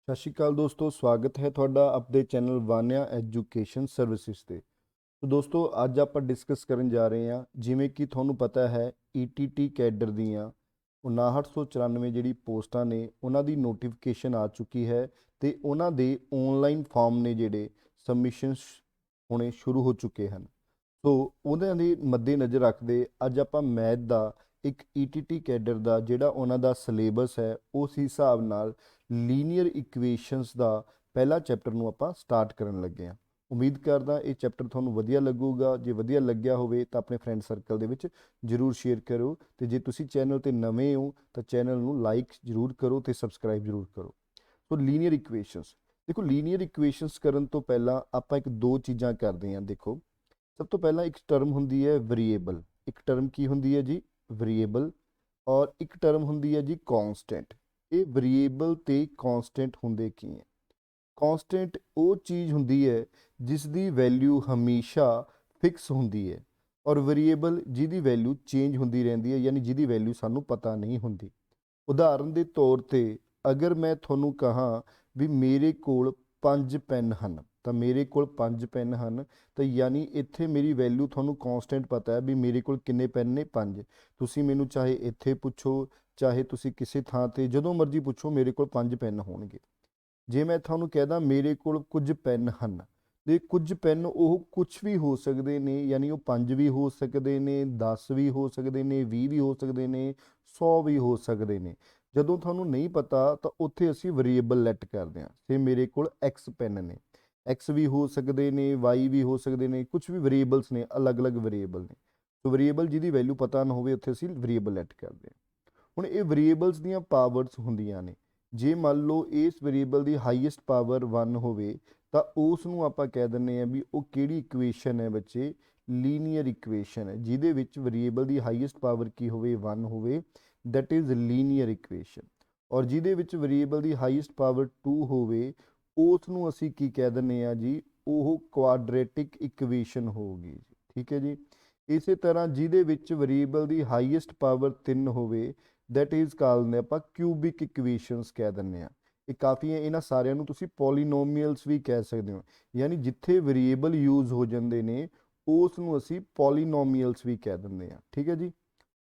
ਸਤਿ ਸ਼੍ਰੀ ਅਕਾਲ ਦੋਸਤੋ, ਸਵਾਗਤ ਹੈ ਤੁਹਾਡਾ ਆਪਣੇ ਚੈਨਲ ਵਾਨਿਆ ਐਜੂਕੇਸ਼ਨ ਸਰਵਿਸਿਜ਼ ਤੇ। ਸੋ ਦੋਸਤੋ, ਅੱਜ ਆਪਾਂ ਡਿਸਕਸ ਕਰਨ ਜਾ ਰਹੇ ਹਾਂ, ਜਿਵੇਂ ਕਿ ਤੁਹਾਨੂੰ ਪਤਾ ਹੈ ਈਟੀਟੀ ਕੈਡਰ ਦੀਆਂ 5994 ਜਿਹੜੀ ਪੋਸਟਾਂ ਨੇ ਉਹਨਾਂ ਦੀ ਨੋਟੀਫਿਕੇਸ਼ਨ ਆ ਚੁੱਕੀ ਹੈ ਤੇ ਉਹਨਾਂ ਦੇ ਆਨਲਾਈਨ ਫਾਰਮ ਨੇ ਜਿਹੜੇ ਸਬਮਿਸ਼ਨਸ ਹੋਣੇ ਸ਼ੁਰੂ ਹੋ ਚੁੱਕੇ ਹਨ। ਸੋ ਉਹਨਾਂ ਦੇ ਮੱਦੇਨਜ਼ਰ ਰੱਖਦੇ ਅੱਜ ਆਪਾਂ ਮੈਥ ਦਾ ਇੱਕ ਈਟੀਟੀ ਕੈਡਰ ਦਾ ਜਿਹੜਾ ਉਹਨਾਂ ਦਾ ਸਿਲੇਬਸ ਹੈ ਉਸ ਹਿਸਾਬ ਨਾਲ ਲੀਨੀਅਰ ਇਕੁਏਸ਼ਨਸ ਦਾ ਪਹਿਲਾ ਚੈਪਟਰ ਨੂੰ ਆਪਾਂ ਸਟਾਰਟ ਕਰਨ ਲੱਗੇ ਹਾਂ। ਉਮੀਦ ਕਰਦਾ ਇਹ ਚੈਪਟਰ ਤੁਹਾਨੂੰ ਵਧੀਆ ਲੱਗੂਗਾ। ਜੇ ਵਧੀਆ ਲੱਗਿਆ ਹੋਵੇ ਤਾਂ ਆਪਣੇ ਫਰੈਂਡ ਸਰਕਲ ਦੇ ਵਿੱਚ ਜ਼ਰੂਰ ਸ਼ੇਅਰ ਕਰੋ ਤੇ ਜੇ ਤੁਸੀਂ ਚੈਨਲ ਤੇ ਨਵੇਂ ਹੋ ਤਾਂ ਚੈਨਲ ਨੂੰ ਲਾਈਕ ਜ਼ਰੂਰ ਕਰੋ ਤੇ ਸਬਸਕ੍ਰਾਈਬ ਜ਼ਰੂਰ ਕਰੋ। ਸੋ ਲੀਨੀਅਰ ਇਕੁਏਸ਼ਨਸ ਦੇਖੋ, ਲੀਨੀਅਰ ਇਕੁਏਸ਼ਨਸ ਕਰਨ ਤੋਂ ਪਹਿਲਾਂ ਆਪਾਂ ਇੱਕ ਦੋ ਚੀਜ਼ਾਂ ਕਰਦੇ ਹਾਂ। ਦੇਖੋ, ਸਭ ਤੋਂ ਪਹਿਲਾਂ ਇੱਕ ਟਰਮ ਹੁੰਦੀ ਹੈ ਵੇਰੀਏਬਲ। ਇੱਕ ਟਰਮ ਕੀ ਹੁੰਦੀ ਹੈ ਜੀ? ਵੇਰੀਏਬਲ। ਔਰ ਇੱਕ ਟਰਮ ਹੁੰਦੀ ਹੈ ਜੀ ਕਾਂਸਟੈਂਟ। ਇਹ ਵੇਰੀਏਬਲ ਤੇ ਕਾਂਸਟੈਂਟ ਹੁੰਦੇ ਕੀ ਹੈ? ਕਾਂਸਟੈਂਟ ਉਹ ਚੀਜ਼ ਹੁੰਦੀ ਹੈ ਜਿਸ ਦੀ ਵੈਲਿਊ ਹਮੇਸ਼ਾ ਫਿਕਸ ਹੁੰਦੀ ਹੈ, ਔਰ ਵੇਰੀਏਬਲ ਜਿਹਦੀ ਵੈਲਿਊ ਚੇਂਜ ਹੁੰਦੀ ਰਹਿੰਦੀ ਹੈ, ਯਾਨੀ ਜਿਹਦੀ ਵੈਲਿਊ ਸਾਨੂੰ ਪਤਾ ਨਹੀਂ ਹੁੰਦੀ। ਉਦਾਹਰਨ ਦੇ ਤੌਰ ਤੇ ਅਗਰ ਮੈਂ ਤੁਹਾਨੂੰ ਕਹਾਂ ਵੀ ਮੇਰੇ ਕੋਲ 5 ਪੈਨ ਹਨ, ਤਾਂ ਮੇਰੇ ਕੋਲ 5 ਪੈਨ ਹਨ, ਤਾਂ ਯਾਨੀ ਇੱਥੇ ਮੇਰੀ ਵੈਲਿਊ ਤੁਹਾਨੂੰ ਕਾਂਸਟੈਂਟ ਪਤਾ ਹੈ ਵੀ ਮੇਰੇ ਕੋਲ ਕਿੰਨੇ ਪੈਨ ਨੇ? 5। ਤੁਸੀਂ ਮੈਨੂੰ ਚਾਹੇ ਇੱਥੇ ਪੁੱਛੋ, ਚਾਹੇ ਤੁਸੀਂ ਕਿਸੇ ਥਾਂ ਤੇ ਜਦੋਂ ਮਰਜ਼ੀ ਪੁੱਛੋ, ਮੇਰੇ ਕੋਲ 5 ਪੈਨ ਹੋਣਗੇ। ਜੇ ਮੈਂ ਤੁਹਾਨੂੰ ਕਹਿਦਾ ਮੇਰੇ ਕੋਲ ਕੁਝ ਪੈਨ ਹਨ, ਤੇ ਕੁਝ ਪੈਨ ਉਹ ਕੁਝ ਵੀ ਹੋ ਸਕਦੇ ਨੇ, ਯਾਨੀ ਉਹ 5 ਵੀ ਹੋ ਸਕਦੇ ਨੇ, 10 ਵੀ ਹੋ ਸਕਦੇ ਨੇ, 20 ਵੀ ਹੋ ਸਕਦੇ ਨੇ, 100 ਵੀ ਹੋ ਸਕਦੇ ਨੇ। ਜਦੋਂ ਤੁਹਾਨੂੰ ਨਹੀਂ ਪਤਾ ਤਾਂ ਉੱਥੇ ਅਸੀਂ ਵੇਰੀਏਬਲ ਲੈਟ ਕਰਦੇ ਹਾਂ। ਤੇ ਮੇਰੇ ਕੋਲ x ਪੈਨ ਨੇ, x ਵੀ ਹੋ ਸਕਦੇ ਨੇ, y ਵੀ ਹੋ ਸਕਦੇ ਨੇ, ਕੁਝ ਵੀ ਵੇਰੀਏਬਲਸ ਨੇ, ਅਲੱਗ-ਅਲੱਗ ਵੇਰੀਏਬਲ ਨੇ। ਸੋ ਵੇਰੀਏਬਲ ਜਿਹਦੀ ਵੈਲਿਊ ਪਤਾ ਨਾ ਹੋਵੇ ਉੱਥੇ ਅਸੀਂ ਵੇਰੀਏਬਲ ਲੈਟ ਕਰਦੇ ਹਾਂ। ਹੁਣ ਇਹ ਵੇਰੀਏਬਲਸ ਦੀਆਂ ਪਾਵਰਸ ਹੁੰਦੀਆਂ ਨੇ। ਜੇ ਮੰਨ ਲਓ ਇਸ ਵੇਰੀਏਬਲ ਦੀ ਹਾਈਐਸਟ ਪਾਵਰ 1 ਹੋਵੇ ਤਾਂ ਉਸ ਨੂੰ ਆਪਾਂ ਕਹਿ ਦਿੰਦੇ ਹਾਂ ਵੀ ਉਹ ਕਿਹੜੀ ਇਕੁਏਸ਼ਨ ਹੈ ਬੱਚੇ? ਲੀਨੀਅਰ ਇਕੁਏਸ਼ਨ ਹੈ, ਜਿਹਦੇ ਵਿੱਚ ਵੇਰੀਏਬਲ ਦੀ ਹਾਈਐਸਟ ਪਾਵਰ ਕੀ ਹੋਵੇ? 1 ਹੋਵੇ, ਦੈਟ ਇਜ਼ ਲੀਨੀਅਰ ਇਕੁਏਸ਼ਨ। ਔਰ ਜਿਹਦੇ ਵਿੱਚ ਵੇਰੀਏਬਲ ਦੀ ਹਾਈਐਸਟ ਪਾਵਰ 2 ਹੋਵੇ ਉਸ ਨੂੰ ਅਸੀਂ ਕੀ ਕਹਿ ਦਿੰਦੇ ਹਾਂ ਜੀ? ਉਹ ਕੁਆਡਰੇਟਿਕ ਇਕੁਏਸ਼ਨ ਹੋਊਗੀ। ਠੀਕ ਹੈ ਜੀ। ਇਸੇ ਤਰ੍ਹਾਂ ਜਿਹਦੇ ਵਿੱਚ ਵੇਰੀਏਬਲ ਦੀ ਹਾਈਐਸਟ ਪਾਵਰ 3 ਹੋਵੇ, ਦੈਟ ਇਜ਼ ਕਾਲਡ ਆਪਾਂ ਕਿਊਬਿਕ ਇਕੁਏਸ਼ਨਸ ਕਹਿ ਦਿੰਦੇ ਹਾਂ। ਇਹ ਕਾਫੀ ਹੈ। ਇਹਨਾਂ ਸਾਰਿਆਂ ਨੂੰ ਤੁਸੀਂ ਪੋਲੀਨੋਮੀਅਲਸ ਵੀ ਕਹਿ ਸਕਦੇ ਹੋ, ਯਾਨੀ ਜਿੱਥੇ ਵੇਰੀਏਬਲ ਯੂਜ਼ ਹੋ ਜਾਂਦੇ ਨੇ ਉਸ ਨੂੰ ਅਸੀਂ ਪੋਲੀਨੋਮੀਅਲਸ ਵੀ ਕਹਿ ਦਿੰਦੇ ਹਾਂ। ਠੀਕ ਹੈ ਜੀ।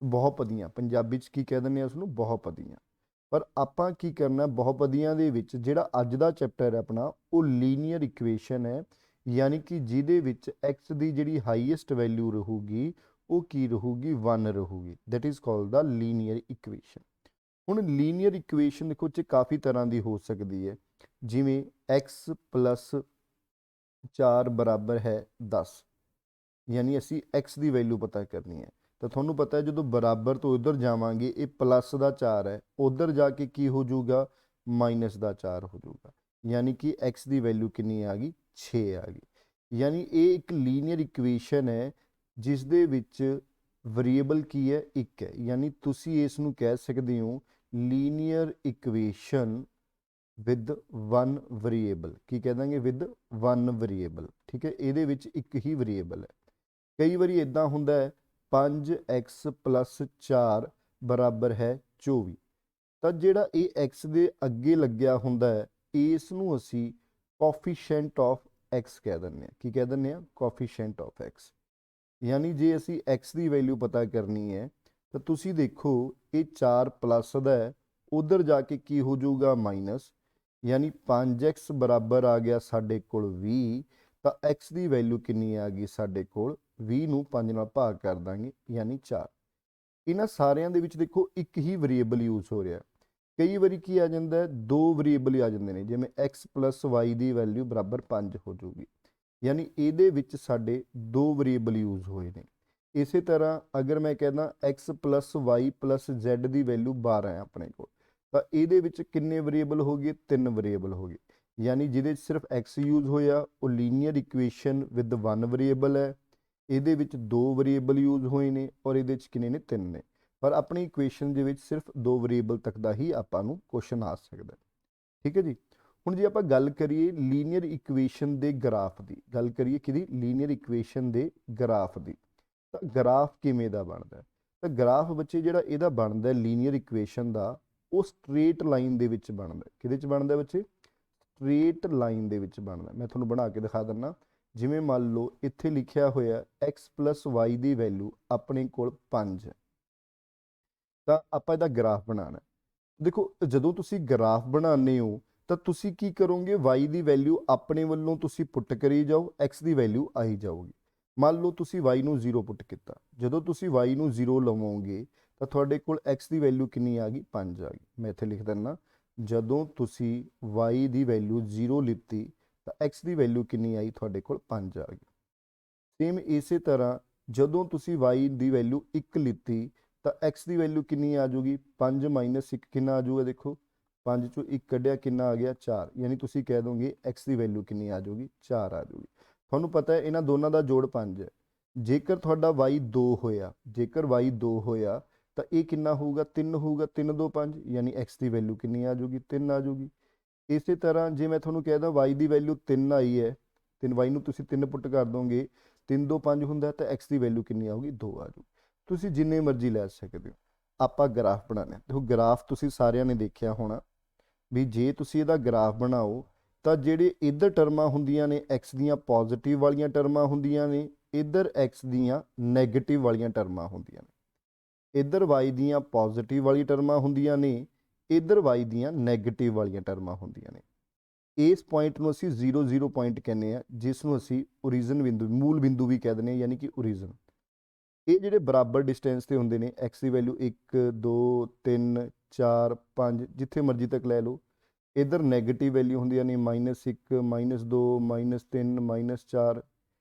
ਬਹੁਪਦੀਆਂ, ਪੰਜਾਬੀ 'ਚ ਕੀ ਕਹਿ ਦਿੰਦੇ ਹਾਂ? ਉਸਨੂੰ ਬਹੁਪਦੀਆਂ। ਪਰ ਆਪਾਂ ਕੀ ਕਰਨਾ, ਬਹੁਪਦੀਆਂ ਦੇ ਵਿੱਚ ਜਿਹੜਾ ਅੱਜ ਦਾ ਚੈਪਟਰ ਹੈ ਆਪਣਾ, ਉਹ ਲੀਨੀਅਰ ਇਕੁਏਸ਼ਨ ਹੈ, ਯਾਨੀ ਕਿ ਜਿਹਦੇ ਵਿੱਚ x ਦੀ ਜਿਹੜੀ ਹਾਈਐਸਟ ਵੈਲਿਊ ਰਹੂਗੀ ਉਹ ਕੀ ਰਹੂਗੀ? 1 ਰਹੂਗੀ। That is called the linear equation. ਹੁਣ ਲੀਨੀਅਰ ਇਕੁਏਸ਼ਨ ਦੇਖੋ ਚ ਕਾਫੀ ਤਰ੍ਹਾਂ ਦੀ ਹੋ ਸਕਦੀ ਹੈ, ਜਿਵੇਂ x ਪਲੱਸ 4 ਬਰਾਬਰ ਹੈ 10, ਯਾਨੀ ਅਸੀਂ x ਦੀ ਵੈਲਿਊ ਪਤਾ ਕਰਨੀ ਹੈ। ਤਾਂ ਤੁਹਾਨੂੰ ਪਤਾ ਹੈ ਜਦੋਂ ਬਰਾਬਰ ਤੋਂ ਉੱਧਰ ਜਾਵਾਂਗੇ, ਇਹ ਪਲੱਸ ਦਾ 4 ਹੈ, ਉੱਧਰ ਜਾ ਕੇ ਕੀ ਹੋ ਜਾਊਗਾ? ਮਾਈਨਸ ਦਾ 4 ਹੋ ਜਾਊਗਾ, ਯਾਨੀ ਕਿ x ਦੀ ਵੈਲਿਊ ਕਿੰਨੀ ਆ ਗਈ? 6 ਆ ਗਈ। ਯਾਨੀ ਇਹ ਇੱਕ ਲੀਨੀਅਰ ਇਕੁਏਸ਼ਨ ਹੈ ਜਿਸ ਦੇ ਵਿੱਚ ਵੇਰੀਏਬਲ ਕੀ ਹੈ? 1 ਹੈ। ਯਾਨੀ ਤੁਸੀਂ ਇਸ ਨੂੰ ਕਹਿ ਸਕਦੇ ਹੋ ਲੀਨੀਅਰ ਇਕੁਏਸ਼ਨ ਵਿਦ 1 ਵੇਰੀਏਬਲ। ਕੀ ਕਹਿ ਦਾਂਗੇ? With 1 variable. ਠੀਕ ਹੈ, ਇਹਦੇ ਵਿੱਚ ਇੱਕ ਹੀ ਵੇਰੀਏਬਲ ਹੈ। ਕਈ ਵਾਰੀ ਇਦਾਂ ਹੁੰਦਾ ਹੈ 5x ਪਲੱਸ 4 ਬਰਾਬਰ ਹੈ 24, ਤਾਂ ਜਿਹੜਾ ਇਹ x ਦੇ ਅੱਗੇ ਲੱਗਿਆ ਹੁੰਦਾ ਹੈ ਇਸ ਨੂੰ ਅਸੀਂ ਕੋਫੀਸ਼ੀਐਂਟ ਆਫ x ਕਹਿ ਦਿੰਦੇ ਹਾਂ। ਕੀ ਕਹਿ ਦਿੰਦੇ ਹਾਂ? Coefficient of x। ਯਾਨੀ ਜੇ ਅਸੀਂ x ਦੀ ਵੈਲਿਊ ਪਤਾ ਕਰਨੀ ਹੈ ਤਾਂ ਤੁਸੀਂ ਦੇਖੋ ਇਹ 4 ਪਲੱਸ ਦਾ ਹੈ, ਉਧਰ ਜਾ ਕੇ ਕੀ ਹੋ ਜਾਊਗਾ? ਮਾਈਨਸ। ਯਾਨੀ 5x ਬਰਾਬਰ ਆ ਗਿਆ ਸਾਡੇ ਕੋਲ 20, ਤਾਂ x ਦੀ ਵੈਲਿਊ ਕਿੰਨੀ ਆ ਗਈ ਸਾਡੇ ਕੋਲ? 20 ਨੂੰ 5 ਨਾਲ ਭਾਗ ਕਰ ਦਾਂਗੇ, ਯਾਨੀ 4। ਇਹਨਾਂ ਸਾਰਿਆਂ ਦੇ ਵਿੱਚ ਦੇਖੋ ਇੱਕ ਹੀ ਵੇਰੀਏਬਲ ਯੂਜ਼ ਹੋ ਰਿਹਾ। ਕਈ ਵਾਰੀ ਕੀ ਆ ਜਾਂਦਾ? ਦੋ ਵੇਰੀਏਬਲ ਆ ਜਾਂਦੇ ਨੇ, ਜਿਵੇਂ x ਪਲੱਸ y ਦੀ ਵੈਲਿਊ ਬਰਾਬਰ 5 ਹੋ ਜਾਊਗੀ, ਯਾਨੀ ਇਹਦੇ ਵਿੱਚ ਸਾਡੇ ਦੋ ਵੇਰੀਏਬਲ ਯੂਜ਼ ਹੋਏ ਨੇ। ਇਸੇ ਤਰ੍ਹਾਂ ਅਗਰ ਮੈਂ ਕਹਿੰਦਾ x plus y plus z ਦੀ ਵੈਲਿਊ 12 ਹੈ ਆਪਣੇ ਕੋਲ, ਤਾਂ ਇਹਦੇ ਵਿੱਚ ਕਿੰਨੇ ਵੇਰੀਏਬਲ ਹੋ ਗਏ? 3 ਵੇਰੀਏਬਲ ਹੋ ਗਏ। ਯਾਨੀ ਜਿਹਦੇ 'ਚ ਸਿਰਫ x ਯੂਜ਼ ਹੋਇਆ ਉਹ ਲੀਨੀਅਰ ਇਕੁਏਸ਼ਨ ਵਿਦ 1 ਵੇਰੀਏਬਲ ਹੈ। ਇਹਦੇ ਵਿੱਚ ਦੋ ਵੇਰੀਏਬਲ ਯੂਜ਼ ਹੋਏ ਨੇ ਔਰ ਇਹਦੇ 'ਚ ਕਿੰਨੇ ਨੇ? 3 ਨੇ। ਪਰ ਆਪਣੀ ਇਕੁਏਸ਼ਨ ਦੇ ਵਿੱਚ ਸਿਰਫ ਦੋ ਵੇਰੀਏਬਲ ਤੱਕ ਦਾ ਹੀ ਆਪਾਂ ਨੂੰ ਕੁਐਸਚਨ ਆ ਸਕਦਾ। ਠੀਕ ਹੈ ਜੀ। ਹੁਣ ਜੇ ਆਪਾਂ ਗੱਲ ਕਰੀਏ ਲੀਨੀਅਰ ਇਕੁਏਸ਼ਨ ਦੇ ਗ੍ਰਾਫ ਦੀ, ਗੱਲ ਕਰੀਏ ਕਿਹਦੀ? ਲੀਨੀਅਰ ਇਕੁਏਸ਼ਨ ਦੇ ਗ੍ਰਾਫ ਦੀ। ਤਾਂ ਗ੍ਰਾਫ ਕਿਵੇਂ ਦਾ ਬਣਦਾ? ਤਾਂ ਗ੍ਰਾਫ ਬੱਚੇ ਜਿਹੜਾ ਇਹਦਾ ਬਣਦਾ ਲੀਨੀਅਰ ਇਕੁਏਸ਼ਨ ਦਾ, ਉਹ ਸਟ੍ਰੇਟ ਲਾਈਨ ਦੇ ਵਿੱਚ ਬਣਦਾ। ਕਿਹਦੇ 'ਚ ਬਣਦਾ ਬੱਚੇ? ਸਟ੍ਰੇਟ ਲਾਈਨ ਦੇ ਵਿੱਚ ਬਣਦਾ। ਮੈਂ ਤੁਹਾਨੂੰ ਬਣਾ ਕੇ ਦਿਖਾ ਦਿੰਦਾ। ਜਿਵੇਂ ਮੰਨ ਲਓ ਇੱਥੇ ਲਿਖਿਆ ਹੋਇਆ x ਪਲੱਸ y ਦੀ ਵੈਲਿਊ ਆਪਣੇ ਕੋਲ 5 ਹੈ, ਤਾਂ ਆਪਾਂ ਇਹਦਾ ਗ੍ਰਾਫ ਬਣਾਉਣਾ। ਦੇਖੋ ਜਦੋਂ ਤੁਸੀਂ ਗ੍ਰਾਫ ਬਣਾਉਂਦੇ ਹੋ ਤਾਂ ਤੁਸੀਂ ਕੀ ਕਰੋਗੇ, y ਦੀ ਵੈਲਿਊ ਆਪਣੇ ਵੱਲੋਂ ਤੁਸੀਂ ਪੁੱਟ ਕਰੀ ਜਾਓ, x ਦੀ ਵੈਲਿਊ ਆਈ ਜਾਊਗੀ। ਮੰਨ ਲਓ ਤੁਸੀਂ y ਨੂੰ 0 ਪੁੱਟ ਕੀਤਾ, ਜਦੋਂ ਤੁਸੀਂ y ਨੂੰ 0 ਲਵੋਗੇ ਤਾਂ ਤੁਹਾਡੇ ਕੋਲ x ਦੀ ਵੈਲਿਊ ਕਿੰਨੀ ਆ ਗਈ, 5 ਆ ਗਈ। ਮੈਂ ਇੱਥੇ ਲਿਖ ਦਿੰਦਾ, ਜਦੋਂ ਤੁਸੀਂ y ਦੀ ਵੈਲਿਊ 0 ਲਿੱਤੀ ਤਾਂ x ਦੀ ਵੈਲਿਊ ਕਿੰਨੀ ਆਈ, ਤੁਹਾਡੇ ਕੋਲ 5 ਆ ਗਈ। ਸੇਮ ਇਸੇ ਤਰ੍ਹਾਂ ਜਦੋਂ ਤੁਸੀਂ y ਦੀ ਵੈਲਿਊ 1 ਲਿੱਤੀ ਤਾਂ x ਦੀ ਵੈਲਿਊ ਕਿੰਨੀ ਆ ਜਾਊਗੀ, 5 ਮਾਈਨਸ 1 ਕਿੰਨਾ ਆ ਜਾਊਗਾ, ਦੇਖੋ 5 ਚੋਂ 1 ਕੱਢਿਆ ਕਿੰਨਾ ਆ ਗਿਆ, 4। ਯਾਨੀ ਤੁਸੀਂ ਕਹਿ ਦੋਗੇ x ਦੀ ਵੈਲਿਊ ਕਿੰਨੀ ਆ ਜਾਊਗੀ, 4 ਆ ਜਾਊਗੀ। ਤੁਹਾਨੂੰ ਪਤਾ ਹੈ ਇਹਨਾਂ ਦੋਨਾਂ ਦਾ ਜੋੜ 5 ਹੈ। ਜੇਕਰ ਤੁਹਾਡਾ y 2 ਹੋਇਆ, ਜੇਕਰ y 2 ਹੋਇਆ ਤਾਂ ਇਹ ਕਿੰਨਾ ਹੋਊਗਾ, 3 ਹੋਊਗਾ। 3 2 5, ਯਾਨੀ x ਦੀ ਵੈਲਿਊ ਕਿੰਨੀ ਆ ਜਾਊਗੀ, 3 ਆ ਜਾਊਗੀ। ਇਸੇ ਤਰ੍ਹਾਂ ਜੇ ਮੈਂ ਤੁਹਾਨੂੰ ਕਹਿ ਦਾਂ y ਦੀ ਵੈਲਿਊ 3 ਆਈ ਹੈ, 3 y ਨੂੰ ਤੁਸੀਂ 3 ਪੁੱਟ ਕਰ ਦੋਗੇ, 3 2 5 ਹੁੰਦਾ ਤਾਂ x ਦੀ ਵੈਲਿਊ ਕਿੰਨੀ ਆਊਗੀ, 2 ਆ ਜਾਊਗੀ। ਤੁਸੀਂ ਜਿੰਨੇ ਮਰਜ਼ੀ ਲੈ ਸਕਦੇ ਹੋ। ਆਪਾਂ ਗ੍ਰਾਫ ਬਣਾਉਣਾ। ਦੇਖੋ ਗ੍ਰਾਫ ਤੁਸੀਂ ਸਾਰਿਆਂ ਨੇ ਦੇਖਿਆ ਹੋਣਾ ਵੀ ਜੇ ਤੁਸੀਂ ਇਹਦਾ ਗ੍ਰਾਫ ਬਣਾਓ ਤਾਂ ਜਿਹੜੇ ਇੱਧਰ ਟਰਮਾਂ ਹੁੰਦੀਆਂ ਨੇ x ਦੀਆਂ ਪੋਜ਼ਿਟਿਵ ਵਾਲੀਆਂ ਟਰਮਾਂ ਹੁੰਦੀਆਂ ਨੇ, ਇੱਧਰ x ਦੀਆਂ ਨੈਗੇਟਿਵ ਵਾਲੀਆਂ ਟਰਮਾਂ ਹੁੰਦੀਆਂ ਨੇ। ਇੱਧਰ y ਦੀਆਂ ਪੋਜ਼ਿਟਿਵ ਵਾਲੀ ਟਰਮਾਂ ਹੁੰਦੀਆਂ ਨੇ, ਇੱਧਰ y ਦੀਆਂ ਨੈਗੇਟਿਵ ਵਾਲੀਆਂ ਟਰਮਾਂ ਹੁੰਦੀਆਂ ਨੇ। ਇਸ ਪੁਆਇੰਟ ਨੂੰ ਅਸੀਂ 0 0 ਪੁਆਇੰਟ ਕਹਿੰਦੇ ਆ, ਜਿਸ ਨੂੰ ਅਸੀਂ ਓਰੀਜਨ ਬਿੰਦੂ, ਮੂਲ ਬਿੰਦੂ ਵੀ ਕਹਿ ਦਿੰਦੇ ਹਾਂ, ਯਾਨੀ ਕਿ ਓਰੀਜਨ। ਇਹ ਜਿਹੜੇ ਬਰਾਬਰ ਡਿਸਟੈਂਸ ਤੇ ਹੁੰਦੇ ਨੇ, x ਦੀ ਵੈਲਿਊ 1 2 3 4 5 ਜਿੱਥੇ ਮਰਜ਼ੀ ਤੱਕ ਲੈ ਲਓ। ਇੱਧਰ ਨੈਗੇਟਿਵ ਵੈਲਿਊ ਹੁੰਦੀਆਂ ਨੇ -1 -2 -3 -4।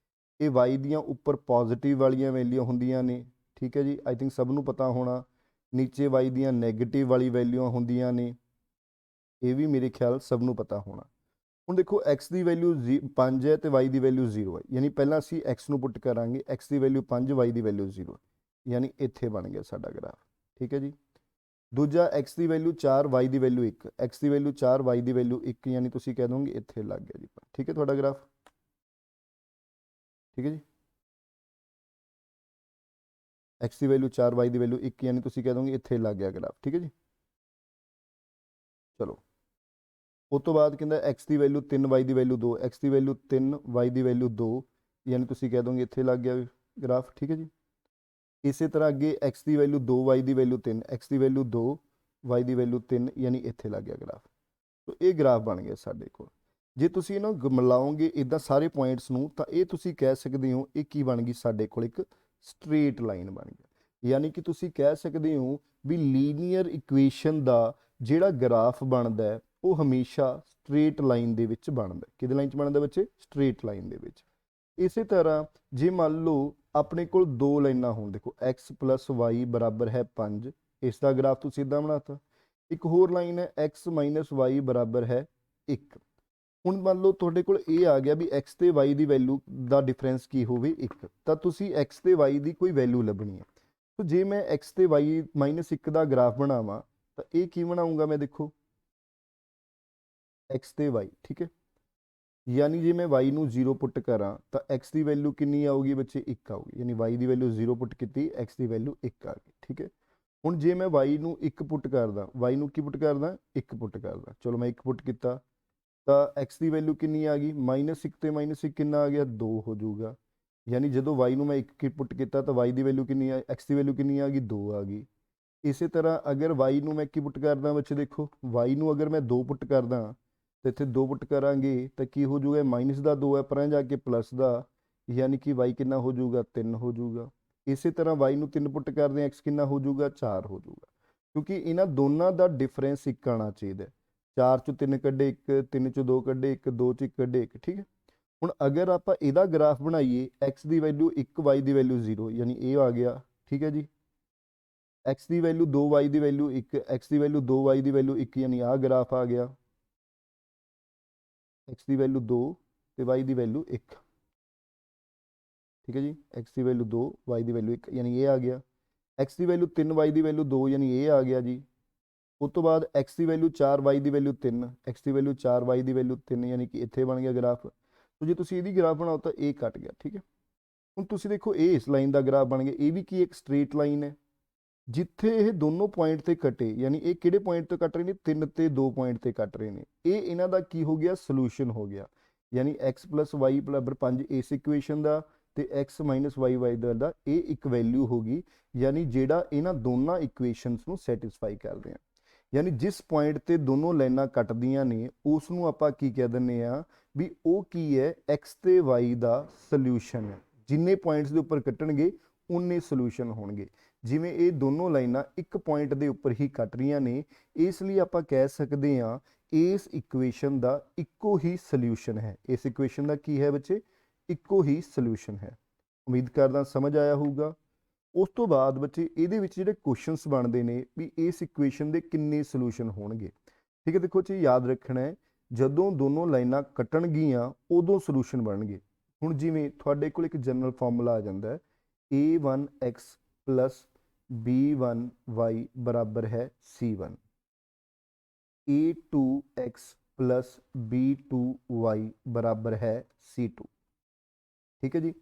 ਇਹ y ਦੀਆਂ ਉੱਪਰ ਪੋਜ਼ਿਟਿਵ ਵਾਲੀਆਂ ਵੈਲਿਊ ਹੁੰਦੀਆਂ ਨੇ, ਠੀਕ ਹੈ ਜੀ। ਆਈ ਥਿੰਕ ਸਭ ਨੂੰ ਪਤਾ ਹੋਣਾ। ਨੀਚੇ y ਦੀਆਂ ਨੈਗੇਟਿਵ ਵਾਲੀ ਵੈਲਿਊ ਹੁੰਦੀਆਂ ਨੇ, ਇਹ ਵੀ ਮੇਰੇ ਖਿਆਲ ਸਭ ਨੂੰ ਪਤਾ ਹੋਣਾ। ਹੁਣ ਦੇਖੋ x ਦੀ ਵੈਲਿਊ 5 ਹੈ ਤੇ y ਦੀ ਵੈਲਿਊ 0 ਹੈ, ਯਾਨੀ ਪਹਿਲਾਂ ਅਸੀਂ x ਨੂੰ ਪੁੱਟ ਕਰਾਂਗੇ, x ਦੀ ਵੈਲਿਊ 5 y ਦੀ ਵੈਲਿਊ 0, ਯਾਨੀ ਇੱਥੇ ਬਣ ਗਿਆ ਸਾਡਾ ਗ੍ਰਾਫ, ਠੀਕ ਹੈ ਜੀ। ਦੂਜਾ x ਦੀ ਵੈਲਿਊ 4 y ਦੀ ਵੈਲਿਊ 1, x ਦੀ ਵੈਲਿਊ 4 y ਦੀ ਵੈਲਿਊ 1, ਯਾਨੀ ਤੁਸੀਂ ਕਹਿ ਦੋਗੇ ਇੱਥੇ ਲੱਗ ਗਿਆ ਜੀ, ਠੀਕ ਹੈ ਤੁਹਾਡਾ ਗ੍ਰਾਫ, ਠੀਕ ਹੈ ਜੀ। x ਦੀ ਵੈਲਿਊ 4 y ਦੀ ਵੈਲਿਊ 1, ਯਾਨੀ ਤੁਸੀਂ ਕਹਿ ਦੋਗੇ ਇੱਥੇ ਲੱਗ ਗਿਆ ਗ੍ਰਾਫ, ਠੀਕ ਹੈ ਜੀ। ਚਲੋ ਉਸ ਤੋਂ ਬਾਅਦ ਕਹਿੰਦਾ x ਦੀ ਵੈਲਿਊ 3 y ਦੀ ਵੈਲਿਊ 2, x ਦੀ ਵੈਲਿਊ 3 y ਦੀ ਵੈਲਿਊ 2, ਯਾਨੀ ਤੁਸੀਂ ਕਹਿ ਦੋਗੇ ਇੱਥੇ ਲੱਗ ਗਿਆ ਗ੍ਰਾਫ, ਠੀਕ ਹੈ ਜੀ। ਇਸੇ ਤਰ੍ਹਾਂ ਅੱਗੇ x ਦੀ ਵੈਲਿਊ 2 y ਦੀ ਵੈਲਿਊ 3, x ਦੀ ਵੈਲਿਊ 2 y ਦੀ ਵੈਲਿਊ 3, ਯਾਨੀ ਇੱਥੇ ਲੱਗ ਗਿਆ ਗ੍ਰਾਫ। ਸੋ ਇਹ ਗ੍ਰਾਫ ਬਣ ਗਿਆ ਸਾਡੇ ਕੋਲ। ਜੇ ਤੁਸੀਂ ਇਹਨਾਂ ਨੂੰ ਮਿਲਾਓਗੇ ਇੱਦਾਂ ਸਾਰੇ ਪੁਆਇੰਟਸ ਨੂੰ ਤਾਂ ਇਹ ਤੁਸੀਂ ਕਹਿ ਸਕਦੇ ਹੋ ਇਹ ਕੀ ਬਣ ਗਈ, ਸਾਡੇ ਕੋਲ ਇੱਕ ਸਟ੍ਰੇਟ ਲਾਈਨ ਬਣ ਗਈ। ਯਾਨੀ ਕਿ ਤੁਸੀਂ ਕਹਿ ਸਕਦੇ ਹੋ ਵੀ ਲੀਨੀਅਰ ਇਕੁਏਸ਼ਨ ਦਾ ਜਿਹੜਾ ਗ੍ਰਾਫ ਬਣਦਾ ਹੈ ਉਹ ਹਮੇਸ਼ਾ ਸਟ੍ਰੇਟ ਲਾਈਨ ਦੇ ਵਿੱਚ ਬਣਦਾ। ਕਿਹਦੇ ਲਾਈਨ 'ਚ ਬਣਦਾ ਬੱਚੇ, ਸਟ੍ਰੇਟ ਲਾਈਨ ਦੇ ਵਿੱਚ। ਇਸੇ ਤਰ੍ਹਾਂ ਜੇ ਮੰਨ ਲਓ ਆਪਣੇ ਕੋਲ ਦੋ ਲਾਈਨਾਂ ਹੋਣ, ਦੇਖੋ x ਪਲੱਸ y ਬਰਾਬਰ ਹੈ 5, ਇਸ ਦਾ ਗ੍ਰਾਫ ਤੁਸੀਂ ਇੱਦਾਂ ਬਣਾਤਾ। ਇੱਕ ਹੋਰ ਲਾਈਨ ਹੈ x ਮਾਈਨਸ y ਬਰਾਬਰ ਹੈ 1। ਹੁਣ ਮੰਨ ਲਓ ਤੁਹਾਡੇ ਕੋਲ ਇਹ ਆ ਗਿਆ ਵੀ x ਤੇ y ਦੀ ਵੈਲਿਊ ਦਾ ਡਿਫਰੈਂਸ ਕੀ ਹੋਵੇ 1, ਤਾਂ ਤੁਸੀਂ x ਤੇ y ਦੀ ਕੋਈ ਵੈਲਿਊ ਲੱਭਣੀ ਹੈ। ਸੋ ਜੇ ਮੈਂ x ਤੇ y ਮਾਈਨਸ 1 ਦਾ ਗ੍ਰਾਫ ਬਣਾਵਾਂ ਤਾਂ ਇਹ ਕੀ ਬਣਾਉਂਗਾ ਮੈਂ, ਦੇਖੋ x ਤੇ y, ਠੀਕ ਹੈ। ਯਾਨੀ ਜੇ ਮੈਂ y ਨੂੰ 0 ਪੁੱਟ ਕਰਾਂ ਤਾਂ x ਦੀ ਵੈਲਿਊ ਕਿੰਨੀ ਆਊਗੀ ਬੱਚੇ, 1 ਆਊਗੀ। ਯਾਨੀ y ਦੀ ਵੈਲਿਊ 0 ਪੁੱਟ ਕੀਤੀ, x ਦੀ ਵੈਲਿਊ 1 ਆ ਗਈ, ਠੀਕ ਹੈ। ਹੁਣ ਜੇ ਮੈਂ y ਨੂੰ 1 ਪੁੱਟ ਕਰਦਾ, y ਨੂੰ ਕੀ ਪੁੱਟ ਕਰਦਾ, 1 ਪੁੱਟ ਕਰਦਾ, ਚਲੋ ਮੈਂ 1 ਪੁੱਟ ਕੀਤਾ ਤਾਂ x ਦੀ ਵੈਲਿਊ ਕਿੰਨੀ ਆ ਗਈ, -1 ਤੇ -1 ਕਿੰਨਾ ਆ ਗਿਆ, 2 ਹੋ ਜਾਊਗਾ। ਯਾਨੀ ਜਦੋਂ y ਨੂੰ ਮੈਂ 1 ਪੁੱਟ ਕੀਤਾ ਤਾਂ y ਦੀ ਵੈਲਿਊ ਕਿੰਨੀ ਆ, x ਦੀ ਵੈਲਿਊ ਕਿੰਨੀ ਆ ਗਈ, 2 ਆ ਗਈ। ਇਸੇ ਤਰ੍ਹਾਂ ਅਗਰ y ਨੂੰ ਮੈਂ ਕੀ ਪੁੱਟ ਕਰਦਾ ਬੱਚੇ, ਦੇਖੋ y ਨੂੰ ਅਗਰ ਮੈਂ 2 ਪੁੱਟ ਕਰਦਾ ਤਾਂ ਇੱਥੇ 2 ਪੁੱਟ ਕਰਾਂਗੇ ਤਾਂ ਕੀ ਹੋ ਜਾਊਗਾ, ਮਾਈਨਸ ਦਾ 2 ਹੈ ਪਰਾਂ ਜਾ ਕੇ ਪਲੱਸ ਦਾ, ਯਾਨੀ ਕਿ y ਕਿੰਨਾ ਹੋ ਜਾਊਗਾ, 3 ਹੋ ਜਾਊਗਾ। ਇਸੇ ਤਰ੍ਹਾਂ y ਨੂੰ 3 ਪੁੱਟ ਕਰਦੇ ਹਾਂ, x ਕਿੰਨਾ ਹੋ ਜਾਊਗਾ, 4 ਹੋ ਜਾਊਗਾ। ਕਿਉਂਕਿ ਇਹਨਾਂ ਦੋਨਾਂ ਦਾ ਡਿਫਰੈਂਸ 1 ਆਉਣਾ ਚਾਹੀਦਾ। 4 ਚੋਂ 3 ਕੱਢੇ 1, 3 ਚੋਂ 2 ਕੱਢੇ 1, 2 ਚ 1 ਕੱਢੇ 1, ਠੀਕ ਹੈ। ਹੁਣ ਅਗਰ ਆਪਾਂ ਇਹਦਾ ਗ੍ਰਾਫ ਬਣਾਈਏ, x ਦੀ ਵੈਲਿਊ 1 y ਦੀ ਵੈਲਿਊ 0, ਯਾਨੀ ਇਹ ਆ ਗਿਆ, ਠੀਕ ਹੈ ਜੀ। x ਦੀ ਵੈਲਿਊ 2 y ਦੀ ਵੈਲਿਊ 1, x ਦੀ ਵੈਲਿਊ 2 y ਦੀ ਵੈਲਿਊ 1, ਯਾਨੀ ਆਹ ਗ੍ਰਾਫ ਆ ਗਿਆ। x ਦੀ ਵੈਲਿਊ 2 ਤੇ y ਦੀ ਵੈਲਿਊ 1, ਠੀਕ ਹੈ ਜੀ। x ਦੀ ਵੈਲਿਊ 2 y ਦੀ ਵੈਲਿਊ 1, ਯਾਨੀ ਇਹ ਆ ਗਿਆ। x ਦੀ ਵੈਲਿਊ 3 y ਦੀ ਵੈਲਿਊ 2, ਯਾਨੀ ਇਹ ਆ ਗਿਆ ਜੀ। ਉਸ ਤੋਂ ਬਾਅਦ x ਦੀ ਵੈਲਿਊ 4 y ਦੀ ਵੈਲਿਊ 3, x ਦੀ ਵੈਲਿਊ 4 y ਦੀ ਵੈਲਿਊ 3, ਯਾਨੀ ਕਿ ਇੱਥੇ ਬਣ ਗਿਆ ਗ੍ਰਾਫ। ਸੋ ਜੇ ਤੁਸੀਂ ਇਹਦੀ ਗ੍ਰਾਫ ਬਣਾਓ ਤਾਂ ਇਹ ਕੱਟ ਗਿਆ, ਠੀਕ ਹੈ। ਹੁਣ ਤੁਸੀਂ ਦੇਖੋ ਇਹ ਇਸ ਲਾਈਨ ਦਾ ਗ੍ਰਾਫ ਬਣ ਗਿਆ, ਇਹ ਵੀ ਕੀ ਇੱਕ ਸਟ੍ਰੇਟ ਲਾਈਨ ਹੈ। ਜਿੱਥੇ ਇਹ ਦੋਨੋਂ ਪੁਆਇੰਟ ਤੇ ਕੱਟੇ, ਯਾਨੀ ਇਹ ਕਿਹੜੇ ਪੁਆਇੰਟ ਤੋਂ ਕੱਟ ਰਹੇ ਨੇ, 3 ਤੇ 2 ਪੁਆਇੰਟ ਤੇ ਕੱਟ ਰਹੇ ਨੇ, ਇਹ ਇਹਨਾਂ ਦਾ ਕੀ ਹੋ ਗਿਆ, ਸੋਲੂਸ਼ਨ ਹੋ ਗਿਆ। ਯਾਨੀ x + y = 5 ਇਸ ਇਕੁਏਸ਼ਨ ਦਾ ਤੇ x - y ਦਾ ਇਹ ਇੱਕ ਵੈਲਿਊ ਹੋ ਗਈ, ਯਾਨੀ ਜਿਹੜਾ ਇਹਨਾਂ ਦੋਨਾਂ ਇਕੁਏਸ਼ਨਸ ਨੂੰ ਸੈਟੀਸਫਾਈ ਕਰਦੇ ਆ। ਯਾਨੀ ਜਿਸ ਪੁਆਇੰਟ ਤੇ ਦੋਨੋਂ ਲਾਈਨਾਂ ਕੱਟਦੀਆਂ ਨੇ ਉਸ ਨੂੰ ਆਪਾਂ ਕੀ ਕਹਿ ਦਿੰਦੇ ਆ ਵੀ ਉਹ ਕੀ ਹੈ, x ਤੇ y ਦਾ ਸੋਲੂਸ਼ਨ ਹੈ। ਜਿੰਨੇ ਪੁਆਇੰਟਸ ਦੇ ਉੱਪਰ ਕੱਟਣਗੇ ਉਨੇ ਸੋਲੂਸ਼ਨ ਹੋਣਗੇ। ਜਿਵੇਂ ਇਹ ਦੋਨੋਂ ਲਾਈਨਾਂ ਇੱਕ ਪੁਆਇੰਟ ਦੇ ਉੱਪਰ ਹੀ ਕੱਟ ਰਹੀਆਂ ਨੇ, ਇਸ ਲਈ ਆਪਾਂ ਕਹਿ ਸਕਦੇ ਹਾਂ ਇਸ ਇਕੁਏਸ਼ਨ ਦਾ ਇੱਕੋ ਹੀ ਸੋਲੂਸ਼ਨ ਹੈ। ਇਸ ਇਕੁਏਸ਼ਨ ਦਾ ਕੀ ਹੈ ਬੱਚੇ, ਇੱਕੋ ਹੀ ਸੋਲੂਸ਼ਨ ਹੈ। ਉਮੀਦ ਕਰਦਾ ਸਮਝ ਆਇਆ ਹੋਊਗਾ। ਉਸ ਤੋਂ ਬਾਅਦ ਬੱਚੇ ਇਹਦੇ ਵਿੱਚ ਜਿਹੜੇ ਕੁਐਸਚਨਸ ਬਣਦੇ ਨੇ ਵੀ ਇਸ ਇਕੁਏਸ਼ਨ ਦੇ ਕਿੰਨੇ ਸੋਲੂਸ਼ਨ ਹੋਣਗੇ। ਠੀਕ ਹੈ, ਦੇਖੋ ਜੀ ਯਾਦ ਰੱਖਣਾ ਹੈ, ਜਦੋਂ ਦੋਨੋਂ ਲਾਈਨਾਂ ਕੱਟਣਗੀਆਂ ਉਦੋਂ ਸੋਲੂਸ਼ਨ ਬਣਨਗੇ। ਹੁਣ ਜਿਵੇਂ ਤੁਹਾਡੇ ਕੋਲ ਇੱਕ ਜਨਰਲ ਫਾਰਮੂਲਾ ਆ ਜਾਂਦਾ ਹੈ, a1x + b1y = c1, a2x + b2y = c2। ਠੀਕ ਹੈ ਜੀ।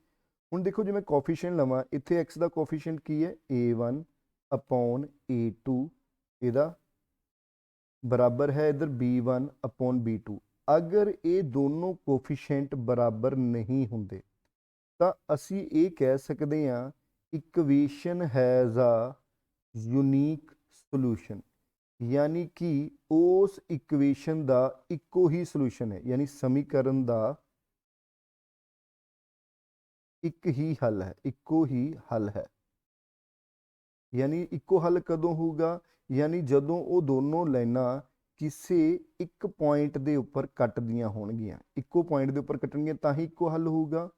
ਹੁਣ ਦੇਖੋ ਜੇ ਮੈਂ ਕੋਫੀਸ਼ੀਐਂਟ ਲਵਾਂ, ਇੱਥੇ x ਦਾ ਕੋਫੀਸ਼ੀਐਂਟ ਕੀ ਹੈ, a1/a2, ਇਹਦਾ ਬਰਾਬਰ ਹੈ ਇੱਧਰ b1/b2। ਅਗਰ ਇਹ ਦੋਨੋਂ ਕੋਫੀਸ਼ੀਐਂਟ ਬਰਾਬਰ ਨਹੀਂ ਹੁੰਦੇ ਤਾਂ ਅਸੀਂ ਇਹ ਕਹਿ ਸਕਦੇ ਹਾਂ equation has a unique solution, ਯਾਨੀ ਕਿ ਉਸ ਇਕੁਏਸ਼ਨ ਦਾ ਇੱਕੋ ਹੀ ਸੋਲੂਸ਼ਨ ਹੈ, ਯਾਨੀ ਸਮੀਕਰਨ ਦਾ ਇੱਕ ਹੀ ਹੱਲ ਹੈ, ਇੱਕੋ ਹੀ ਹੱਲ ਹੈ। ਯਾਨੀ ਇੱਕੋ ਹੱਲ ਕਦੋਂ ਹੋਊਗਾ, ਯਾਨੀ ਜਦੋਂ ਉਹ ਦੋਨੋਂ ਲਾਈਨਾਂ ਕਿਸੇ ਇੱਕ ਪੁਆਇੰਟ ਦੇ ਉੱਪਰ ਕੱਟਦੀਆਂ ਹੋਣਗੀਆਂ, ਇੱਕੋ ਪੁਆਇੰਟ ਦੇ ਉੱਪਰ ਕੱਟਣਗੀਆਂ ਤਾਂ ਹੀ ਇੱਕੋ ਹੱਲ ਹੋਊਗਾ।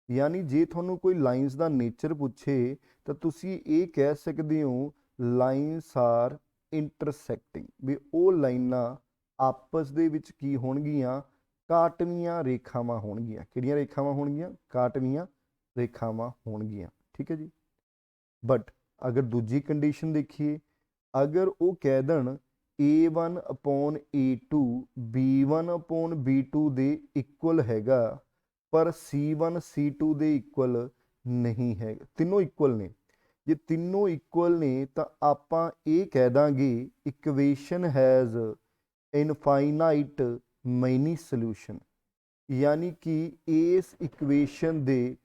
ਯਾਨੀ ਜੇ ਤੁਹਾਨੂੰ ਕੋਈ ਲਾਈਨਸ ਦਾ ਨੇਚਰ ਪੁੱਛੇ ਤਾਂ ਤੁਸੀਂ ਇਹ ਕਹਿ ਸਕਦੇ ਹੋ ਲਾਈਨਸ ਆਰ ਇੰਟਰਸੈਕਟਿੰਗ, ਵੀ ਉਹ ਲਾਈਨਾਂ ਆਪਸ ਦੇ ਵਿੱਚ ਕੀ ਹੋਣਗੀਆਂ, ਕਾਟਵੀਆਂ ਰੇਖਾਵਾਂ ਹੋਣਗੀਆਂ। ਕਿਹੜੀਆਂ ਰੇਖਾਵਾਂ ਹੋਣਗੀਆਂ, ਕਾਟਵੀਆਂ ਰੇਖਾਵਾਂ ਹੋਣਗੀਆਂ। ਠੀਕ ਹੈ ਜੀ। ਬਟ ਅਗਰ ਦੂਜੀ ਕੰਡੀਸ਼ਨ ਦੇਖੀਏ, ਅਗਰ ਉਹ ਕਹਿ ਦੇਣ a1/a2 b1/b2 ਦੇ ਇਕੁਅਲ ਹੈਗਾ ਪਰ c1 c2 ਦੇ ਇਕੁਅਲ ਨਹੀਂ ਹੈ, ਤਿੰਨੋਂ ਇਕੁਅਲ ਨੇ, ਜੇ ਤਿੰਨੋਂ ਇਕੁਅਲ ਨੇ ਤਾਂ ਆਪਾਂ ਇਹ ਕਹਿ ਦਾਂਗੇ ਇਕੁਏਸ਼ਨ ਹੈਜ਼ ਇਨਫਾਈਨਾਈਟ ਮੈਨੀ ਸੋਲੂਸ਼ਨ, ਯਾਨੀ ਕਿ ਇਸ ਇਕੁਏਸ਼ਨ ਦੇ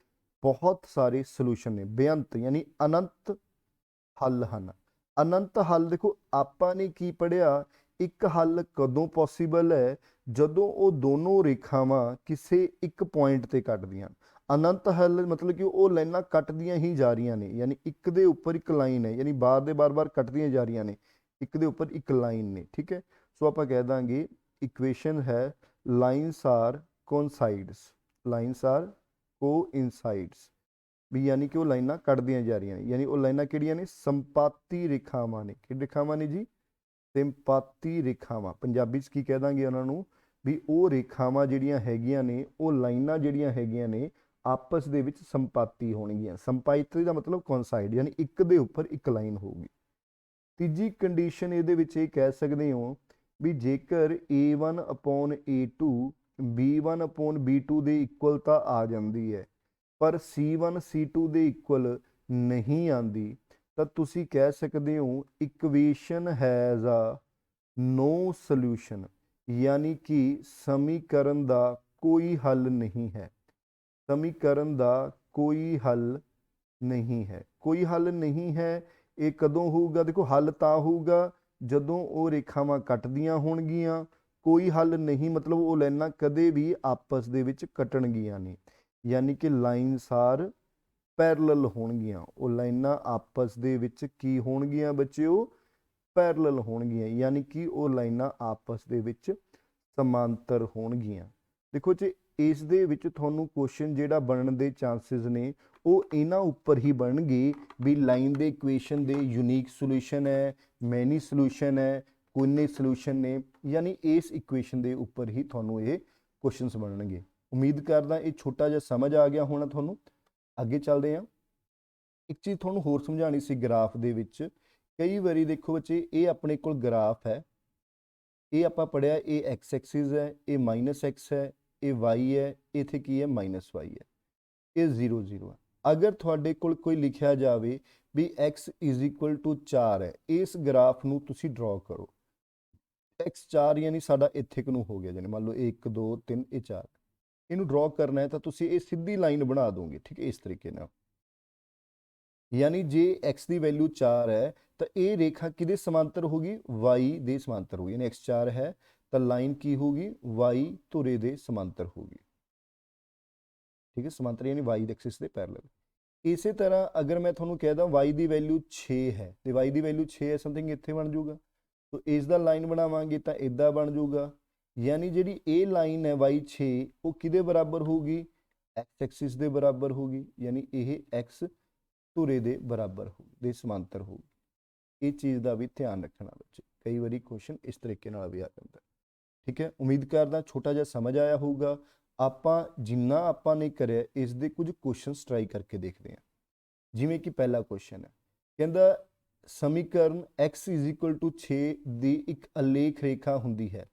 ਬਹੁਤ ਸਾਰੇ ਸੋਲੂਸ਼ਨ ਨੇ, ਬੇਅੰਤ ਯਾਨੀ ਅਨੰਤ ਹੱਲ ਹਨ। ਅਨੰਤ ਹੱਲ ਦੇਖੋ ਆਪਾਂ ਨੇ ਕੀ ਪੜ੍ਹਿਆ, ਇੱਕ ਹੱਲ ਕਦੋਂ ਪੋਸੀਬਲ ਹੈ, ਜਦੋਂ ਉਹ ਦੋਨੋਂ ਰੇਖਾਵਾਂ ਕਿਸੇ ਇੱਕ ਪੁਆਇੰਟ ਤੇ ਕੱਟਦੀਆਂ। ਅਨੰਤ ਹੱਲ ਮਤਲਬ ਕਿ ਉਹ ਲਾਈਨਾਂ ਕੱਟਦੀਆਂ ਹੀ ਜਾ ਰਹੀਆਂ ਨੇ, ਯਾਨੀ ਇੱਕ ਦੇ ਉੱਪਰ ਇੱਕ ਲਾਈਨ ਹੈ, ਯਾਨੀ ਬਾਰ-ਬਾਰ ਕੱਟਦੀਆਂ ਜਾ ਰਹੀਆਂ ਨੇ, ਇੱਕ ਦੇ ਉੱਪਰ ਇੱਕ ਲਾਈਨ ਨੇ। ਠੀਕ ਹੈ, ਸੋ ਆਪਾਂ ਕਹਿ ਦਾਂਗੇ ਇਕੁਏਸ਼ਨ ਹੈ ਲਾਈਨਸ ਆਰ ਕੋਇਨਸਾਈਡਸ, ਲਾਈਨਸ ਆਰ ਕੋਇਨਸਾਈਡਸ, ਵੀ ਯਾਨੀ ਕਿ ਉਹ ਲਾਈਨਾਂ ਕੱਟਦੀਆਂ ਜਾ ਰਹੀਆਂ ਨੇ, ਯਾਨੀ ਉਹ ਲਾਈਨਾਂ ਕਿਹੜੀਆਂ ਨੇ, ਸੰਪਾਤੀ ਰੇਖਾਵਾਂ ਨੇ। ਕਿਹੜੀ ਰੇਖਾਵਾਂ ਨੇ ਜੀ, ਸੰਪਾਤੀ ਰੇਖਾਵਾਂ। ਪੰਜਾਬੀ 'ਚ ਕੀ ਕਹਿ ਦਾਂਗੇ ਉਹਨਾਂ ਨੂੰ, ਵੀ ਉਹ ਰੇਖਾਵਾਂ ਜਿਹੜੀਆਂ ਹੈਗੀਆਂ ਨੇ, ਉਹ ਲਾਈਨਾਂ ਜਿਹੜੀਆਂ ਹੈਗੀਆਂ ਨੇ ਆਪਸ ਦੇ ਵਿੱਚ ਸੰਪਾਤੀ ਹੋਣਗੀਆਂ। ਸੰਪਾਤੀ ਦਾ ਮਤਲਬ ਕੋਇਨਸਾਈਡ, ਯਾਨੀ ਇੱਕ ਦੇ ਉੱਪਰ ਇੱਕ ਲਾਈਨ ਹੋਊਗੀ। ਤੀਜੀ ਕੰਡੀਸ਼ਨ ਇਹਦੇ ਵਿੱਚ ਇਹ ਕਹਿ ਸਕਦੇ ਹੋ ਵੀ ਜੇਕਰ a1/a2 b1/b2 ਦੇ ਇਕੁਅਲ ਤਾਂ ਆ ਜਾਂਦੀ ਹੈ ਪਰ c1 c2 ਦੇ ਇਕੁਅਲ ਨਹੀਂ ਆਉਂਦੀ, ਤਾਂ ਤੁਸੀਂ ਕਹਿ ਸਕਦੇ ਹੋ equation has a no solution, ਯਾਨੀ ਕਿ ਸਮੀਕਰਨ ਦਾ ਕੋਈ ਹੱਲ ਨਹੀਂ ਹੈ। ਸਮੀਕਰਨ ਦਾ ਕੋਈ ਹੱਲ ਨਹੀਂ ਹੈ। ਕੋਈ ਹੱਲ ਨਹੀਂ ਹੈ, ਇਹ ਕਦੋਂ ਹੋਊਗਾ, ਦੇਖੋ ਹੱਲ ਤਾਂ ਹੋਊਗਾ ਜਦੋਂ ਉਹ ਰੇਖਾਵਾਂ ਕੱਟਦੀਆਂ ਹੋਣਗੀਆਂ। ਕੋਈ ਹੱਲ ਨਹੀਂ ਮਤਲਬ ਉਹ ਲਾਈਨਾਂ ਕਦੇ ਵੀ ਆਪਸ ਦੇ ਵਿੱਚ ਕੱਟਣਗੀਆਂ ਨਹੀਂ, ਯਾਨੀ ਕਿ ਲਾਈਨਸ ਆਰ ਪੈਰਲਲ ਹੋਣਗੀਆਂ। ਉਹ ਲਾਈਨਾਂ ਆਪਸ ਦੇ ਵਿੱਚ ਕੀ ਹੋਣਗੀਆਂ ਬੱਚਿਓ, ਪੈਰਲਲ ਹੋਣਗੀਆਂ, ਯਾਨੀ ਕਿ ਉਹ ਲਾਈਨਾਂ ਆਪਸ ਦੇ ਵਿੱਚ ਸਮਾਂਤਰ ਹੋਣਗੀਆਂ। ਦੇਖੋ ਜੀ ਇਸ ਦੇ ਵਿੱਚ ਤੁਹਾਨੂੰ ਕੁਐਸਚਨ ਜਿਹੜਾ ਬਣਨ ਦੇ ਚਾਂਸਿਸ ਨੇ ਉਹ ਇਹਨਾਂ ਉੱਪਰ ਹੀ ਬਣਨਗੇ ਵੀ ਲਾਈਨ ਦੇ ਇਕੁਏਸ਼ਨ ਦੇ ਯੂਨੀਕ ਸੋਲੂਸ਼ਨ ਹੈ, ਮੈਨੀ ਸੋਲੂਸ਼ਨ ਹੈ, ਕਿੰਨੇ ਸੋਲੂਸ਼ਨ ਨੇ, ਯਾਨੀ ਇਸ ਇਕੁਏਸ਼ਨ ਦੇ ਉੱਪਰ ਹੀ ਤੁਹਾਨੂੰ ਇਹ ਕੁਐਸਚਨਸ ਬਣਨਗੇ। ਉਮੀਦ ਕਰਦਾ ਇਹ ਛੋਟਾ ਜਿਹਾ ਸਮਝ ਆ ਗਿਆ ਹੋਣਾ ਤੁਹਾਨੂੰ। ਅੱਗੇ ਚੱਲਦੇ ਹਾਂ। ਇੱਕ ਚੀਜ਼ ਤੁਹਾਨੂੰ ਹੋਰ ਸਮਝਾਉਣੀ ਸੀ ਗ੍ਰਾਫ ਦੇ ਵਿੱਚ। ਕਈ ਵਾਰੀ ਦੇਖੋ ਬੱਚੇ ਇਹ ਆਪਣੇ ਕੋਲ ਗ੍ਰਾਫ ਹੈ, ਇਹ ਆਪਾਂ ਪੜ੍ਹਿਆ ਇਹ ਐਕਸ ਐਕਸਿਸ ਹੈ, ਇਹ -x ਹੈ, ਇਹ y ਹੈ, ਇੱਥੇ ਕੀ ਹੈ -y ਹੈ, ਇਹ 0 0 ਹੈ। ਅਗਰ ਤੁਹਾਡੇ ਕੋਲ ਕੋਈ ਲਿਖਿਆ ਜਾਵੇ ਵੀ x ਇਜ਼ ਇਕੁਅਲ ਟੂ 4 ਹੈ। ਇਸ ਗ੍ਰਾਫ ਨੂੰ ਤੁਸੀਂ ਡਰਾ ਕਰੋ। x 4 ਯਾਨੀ ਸਾਡਾ ਇੱਥੇ ਕੁ ਨੂੰ ਹੋ ਗਿਆ, ਜਾਨੀ ਮੰਨ ਲਓ 1 2 3 ਇਹ 4। ਇਹਨੂੰ ਡਰਾ ਕਰਨਾ ਹੈ ਤਾਂ ਤੁਸੀਂ ਇਹ ਸਿੱਧੀ ਲਾਈਨ ਬਣਾ ਦੋਗੇ, ਠੀਕ ਹੈ, ਇਸ ਤਰੀਕੇ ਨਾਲ। यानी जे x की वैल्यू 4 है तो ये रेखा किदे समांतर होगी, y दे समांतर होगी। यानी x 4 है तो लाइन की होगी y धुरे दे समांतर होगी, ठीक है, समांतर यानी y एक्सिस के पैरेलल। इसी तरह अगर मैं थोड़ा कह दा y की वैल्यू 6 है तो y की वैल्यू 6 है, समथिंग इत्थे बन जाऊगा, तो इसका लाइन बनावांगे तो इदा बन जाऊगा। यानी जी ये लाइन है y 6 वो किदे बराबर होगी, x एक्सिस के बराबर होगी, यानी ये x ਧੁਰੇ ਦੇ ਬਰਾਬਰ ਹੋ ਦੇ ਸਮਾਂਤਰ ਹੋ। ਇਹ ਚੀਜ਼ ਦਾ ਵੀ ਧਿਆਨ ਰੱਖਣਾ ਬੱਚੇ, ਕਈ ਵਾਰੀ ਕੁਐਸਚਨ ਇਸ ਤਰੀਕੇ ਨਾਲ ਵੀ ਆ ਜਾਂਦਾ, ਠੀਕ ਹੈ। ਉਮੀਦ ਕਰਦਾ ਛੋਟਾ ਜਿਹਾ ਸਮਝ ਆਇਆ ਹੋਊਗਾ। ਆਪਾਂ ਜਿੰਨਾ ਆਪਾਂ ਨੇ ਕਰਿਆ ਇਸ ਦੇ ਕੁਝ ਕੁਐਸਚਨਸ ਟਰਾਈ ਕਰਕੇ ਦੇਖਦੇ ਹਾਂ। ਜਿਵੇਂ ਕਿ ਪਹਿਲਾ ਕੁਐਸਚਨ ਹੈ, ਕਹਿੰਦਾ ਸਮੀਕਰਨ x = 6 ਦੀ ਇੱਕ ਅਲੇਖ ਰੇਖਾ ਹੁੰਦੀ ਹੈ।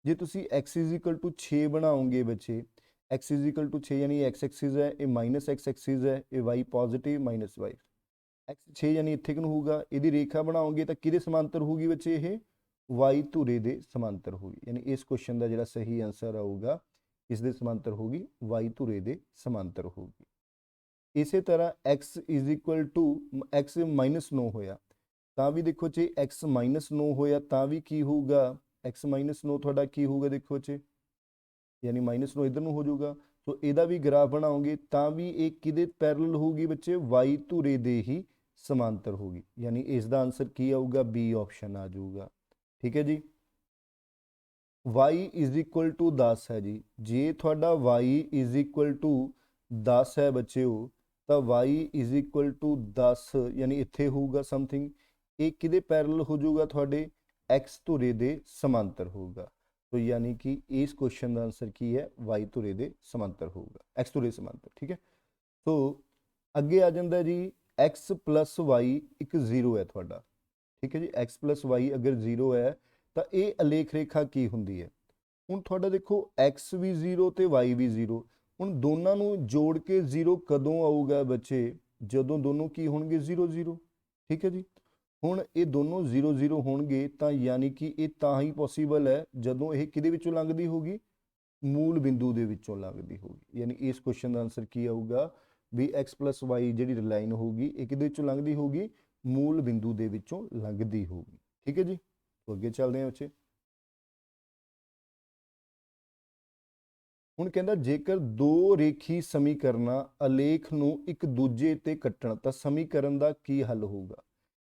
ਜੇ ਤੁਸੀਂ x = 6 ਬਣਾਓਗੇ ਬੱਚੇ, x = 6 यानी x एक्सिस है, ये माइनस x एक्सिस है, ये y positive minus y, x 6 यानी इत्थे किनू होगा, यदि रेखा बनाओगे तो किहदे समांतर होगी बच्चे, ये y धुरे दे समांतर होगी। यानी इस क्वेश्चन का जिहड़ा सही आंसर आऊगा इस दे समांतर होगी, y धुरे दे समांतर होगी। इसे तरह x = x -9 होया तां भी देखो जे x -9 होया तां भी की होगा, x -9 तुहाडा की होगा, देखो जे यानी -9 इधर ਨੂੰ ਹੋ ਜਾਊਗਾ। तो ਇਹਦਾ भी ग्राफ बनाओगे ਤਾਂ भी ਇਹ ਕਿਹਦੇ पैरेलल होगी बच्चे, y ਧੁਰੇ ਦੇ ही समांतर होगी। यानी इसका आंसर की आऊगा, बी ऑप्शन आ जाऊगा, ठीक है जी। y = 10 है जी, जे थोड़ा y = 10 है बच्चेओ तो y = 10 यानी इत्थे होगा समथिंग, ये किहदे पैरेलल हो जाऊगा, थोड़े x ਧੁਰੇ ਦੇ समांतर होगा। तो यानी कि इस क्वेश्चन का आंसर की है, y ਧੁਰੇ ਦੇ समांतर होगा, x ਧੁਰੇ समांतर, ठीक है। तो अगे आ जाता जी x + y एक 0 है थोड़ा, ठीक है जी। x + y अगर 0 है तो ये अलेख रेखा की होंगी है। हुण थोड़ा देखो x भी 0 तो y भी 0, हुण दोनों नूं जोड़ के 0 कदों आऊगा बच्चे, जदों दोनों की होणगे 0 0, ठीक है जी। ਹੁਣ ਇਹ ਦੋਨੋਂ 0 0 ਹੋਣਗੇ ਤਾਂ ਯਾਨੀ ਕਿ ਇਹ ਤਾਂ ਹੀ ਪੋਸੀਬਲ ਹੈ ਜਦੋਂ ਇਹ ਕਿਹਦੇ ਵਿੱਚੋਂ ਲੰਘਦੀ ਹੋਗੀ, ਮੂਲ ਬਿੰਦੂ ਦੇ ਵਿੱਚੋਂ ਲੰਘਦੀ ਹੋਗੀ। ਯਾਨੀ ਇਸ ਕੁਐਸਚਨ ਦਾ ਆਨਸਰ ਕੀ ਆਊਗਾ ਵੀ x + y ਜਿਹੜੀ ਲਾਈਨ ਹੋਗੀ ਇਹ ਕਿਹਦੇ ਵਿੱਚੋਂ ਲੰਘਦੀ ਹੋਗੀ, ਮੂਲ ਬਿੰਦੂ ਦੇ ਵਿੱਚੋਂ ਲੰਘਦੀ ਹੋਗੀ, ਠੀਕ ਹੈ ਜੀ। तो ਅੱਗੇ ਚੱਲਦੇ ਹਾਂ ਬੱਚੇ। ਹੁਣ ਕਹਿੰਦਾ ਜੇਕਰ ਦੋ ਰੇਖੀ ਸਮੀਕਰਨਾਂ ਅਲੇਖ ਨੂੰ ਇੱਕ ਦੂਜੇ ਤੇ ਕੱਟਣ ਤਾਂ ਸਮੀਕਰਨ ਦਾ ਕੀ ਹੱਲ ਹੋਊਗਾ।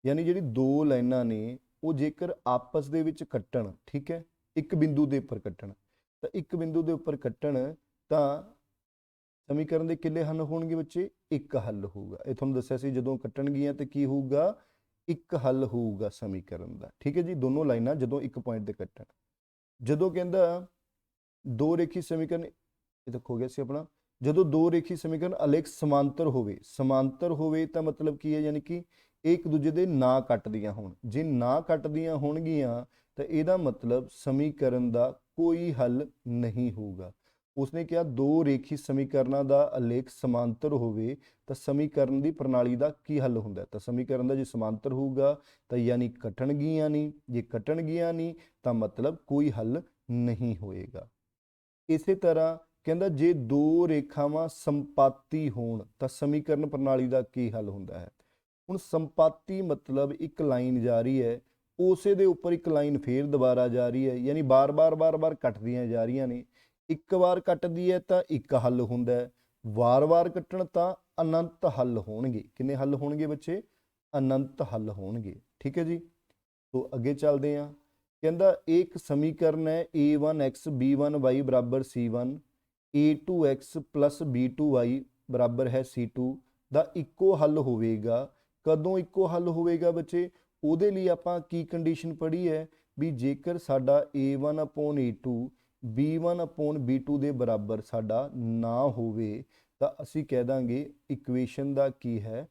यानी जी दो लाइनां ने वो जेकर आपस दे विच कट्टण, ठीक है, एक बिंदु के उपर कट्टण, तो एक बिंदु के उपर कट्टण तो समीकरण के किन्ने हल होणगे बच्चे, एक हल होगा। ये तुहानूं दस्सिया सी जदों कट्टणगियां तो की होऊगा, एक हल होऊगा समीकरण का, ठीक है जी। दोनों लाइनां जदों एक पॉइंट ते कट्टण, जदों कहंदा दो रेखी समीकरण, ये तक हो गया सी अपना, जदों दो रेखी समीकरण अलेख समांतर होवे तो मतलब की है, यानी कि एक दूजे ਦੇ ਨਾ ਕੱਟਦੀਆਂ ਹੋਣ। ਜੇ ਨਾ ਕੱਟਦੀਆਂ ਹੋਣਗੀਆਂ ਤਾਂ ਇਹਦਾ ਮਤਲਬ ਸਮੀਕਰਨ ਦਾ ਕੋਈ ਹੱਲ ਨਹੀਂ ਹੋਊਗਾ। ਉਸਨੇ ਕਿਹਾ ਦੋ ਰੇਖੀ ਸਮੀਕਰਨਾਂ ਦਾ ਅਲੇਖ ਸਮਾਂਤਰ ਹੋਵੇ ਤਾਂ ਸਮੀਕਰਨ ਦੀ ਪ੍ਰਣਾਲੀ ਦਾ ਕੀ ਹੱਲ ਹੁੰਦਾ, ਤਾਂ ਸਮੀਕਰਨ ਦਾ ਜੇ ਸਮਾਂਤਰ ਹੋਊਗਾ ਤਾਂ ਯਾਨੀ ਕੱਟਣਗੀਆਂ ਨਹੀਂ, ਜੇ ਕੱਟਣਗੀਆਂ ਨਹੀਂ ਤਾਂ ਮਤਲਬ ਕੋਈ ਹੱਲ ਨਹੀਂ ਹੋਏਗਾ। ਇਸੇ ਤਰ੍ਹਾਂ ਕਹਿੰਦਾ ਜੇ ਦੋ ਰੇਖਾਵਾਂ ਸੰਪਾਤੀ ਹੋਣ ਤਾਂ ਸਮੀਕਰਨ ਪ੍ਰਣਾਲੀ ਦਾ ਕੀ ਹੱਲ ਹੁੰਦਾ ਹੈ। ਹੁਣ ਸੰਪਾਤੀ मतलब एक लाइन जा रही है, उसे दे उपर एक लाइन फिर दोबारा जा रही है, यानी बार बार कटदियां जा रही ने। एक बार कटदी है तो एक हल हुंदा है, वार वार कट्टण तो अनंत हल होणगे। किन्ने हल होणगे बच्चे, अनंत हल होणगे, ठीक है जी। तो अगे चलते हैं। कहंदा एक समीकरण है a1x b1y = c1, a2x + b2y = है c2 ਦਾ ਇੱਕੋ ਹੱਲ ਹੋਵੇਗਾ। ਕਦੋਂ ਇੱਕੋ ਹੱਲ ਹੋਵੇਗਾ ਬੱਚੇ, ਉਹਦੇ ਲਈ ਆਪਾਂ ਕੀ ਕੰਡੀਸ਼ਨ ਪੜ੍ਹੀ ਹੈ ਵੀ ਜੇਕਰ ਸਾਡਾ a1/a2 b1/b2 ਦੇ ਬਰਾਬਰ ਸਾਡਾ ਨਾ ਹੋਵੇ ਤਾਂ ਅਸੀਂ ਕਹਿ ਦਾਂਗੇ ਇਕੁਏਸ਼ਨ ਦਾ ਕੀ ਹੈ,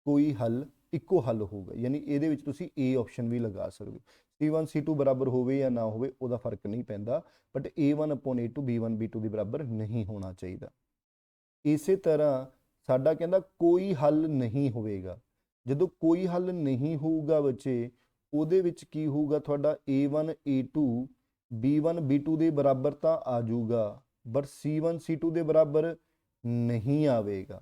ਕੋਈ ਹੱਲ ਇੱਕੋ ਹੱਲ ਹੋਊਗਾ। ਯਾਨੀ ਇਹਦੇ ਵਿੱਚ ਤੁਸੀਂ a ਆਪਸ਼ਨ ਵੀ ਲਗਾ ਸਕਦੇ ਹੋ। c1 c2 ਬਰਾਬਰ ਹੋਵੇ ਜਾਂ ਨਾ ਹੋਵੇ ਉਹਦਾ ਫਰਕ ਨਹੀਂ ਪੈਂਦਾ, ਬਟ a1/a2 b1 b2 ਦੇ ਬਰਾਬਰ ਨਹੀਂ ਹੋਣਾ ਚਾਹੀਦਾ। ਇਸੇ ਤਰ੍ਹਾਂ ਸਾਡਾ ਕਹਿੰਦਾ ਕੋਈ ਹੱਲ ਨਹੀਂ ਹੋਵੇਗਾ। ਜਦੋਂ ਕੋਈ ਹੱਲ ਨਹੀਂ ਹੋਊਗਾ ਬੱਚੇ, ਉਹਦੇ ਵਿੱਚ ਕੀ ਹੋਊਗਾ ਤੁਹਾਡਾ a1 a2 b1 b2 ਦੇ ਬਰਾਬਰ ਤਾਂ ਆ ਜਾਊਗਾ, ਬਟ c1 c2 ਦੇ ਬਰਾਬਰ ਨਹੀਂ ਆਵੇਗਾ।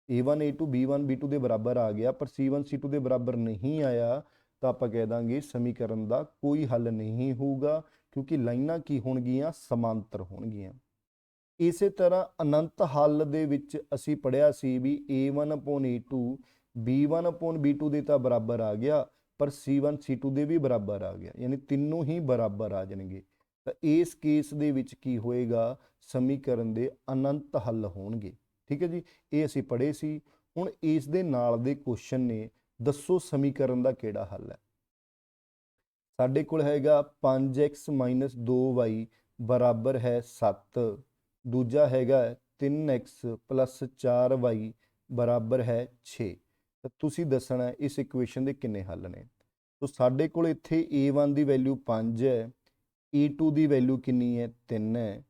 a1 a2 b1 b2 ਦੇ ਬਰਾਬਰ ਆ ਗਿਆ, ਪਰ c1 c2 ਦੇ ਬਰਾਬਰ ਨਹੀਂ ਆਇਆ, ਤਾਂ ਆਪਾਂ ਕਹਿ ਦਾਂਗੇ ਸਮੀਕਰਨ ਦਾ ਕੋਈ ਹੱਲ ਨਹੀਂ ਹੋਊਗਾ, ਕਿਉਂਕਿ ਲਾਈਨਾਂ ਕੀ ਹੋਣਗੀਆਂ, ਸਮਾਂਤਰ ਹੋਣਗੀਆਂ। ਇਸੇ ਤਰ੍ਹਾਂ ਅਨੰਤ ਹੱਲ ਦੇ ਵਿੱਚ ਅਸੀਂ ਪੜ੍ਹਿਆ ਸੀ ਵੀ a1 upon a2 b1 upon b2 ਦੇ ਤਾਂ ਬਰਾਬਰ ਆ ਗਿਆ, ਪਰ c1 c2 ਦੇ ਵੀ ਬਰਾਬਰ ਆ ਗਿਆ, ਯਾਨੀ ਤਿੰਨੋਂ ਹੀ ਬਰਾਬਰ ਆ ਜਾਣਗੇ। ਤਾਂ ਇਸ ਕੇਸ ਦੇ ਵਿੱਚ ਕੀ ਹੋਏਗਾ, ਸਮੀਕਰਨ ਦੇ ਅਨੰਤ ਹੱਲ ਹੋਣਗੇ। ਠੀਕ ਹੈ ਜੀ, ਇਹ ਅਸੀਂ ਪੜ੍ਹੇ ਸੀ। ਹੁਣ ਇਸ ਦੇ ਨਾਲ ਦੇ ਕੁਐਸਚਨ ਨੇ, ਦੱਸੋ ਸਮੀਕਰਨ ਦਾ ਕਿਹੜਾ ਹੱਲ ਹੈ। ਸਾਡੇ ਕੋਲ ਹੈਗਾ 5x - 2y ਬਰਾਬਰ ਹੈ 7, ਦੂਜਾ ਹੈਗਾ 3x + 4y ਬਰਾਬਰ ਹੈ 6। ਤਾਂ ਤੁਸੀਂ ਦੱਸਣਾ ਇਸ ਇਕੁਏਸ਼ਨ ਦੇ ਕਿੰਨੇ ਹੱਲ ਨੇ। ਤਾਂ ਸਾਡੇ ਕੋਲ ਇੱਥੇ a1 ਦੀ ਵੈਲਿਊ 5 ਹੈ, a2 ਦੀ ਵੈਲਿਊ ਕਿੰਨੀ ਹੈ, 3 ਹੈ।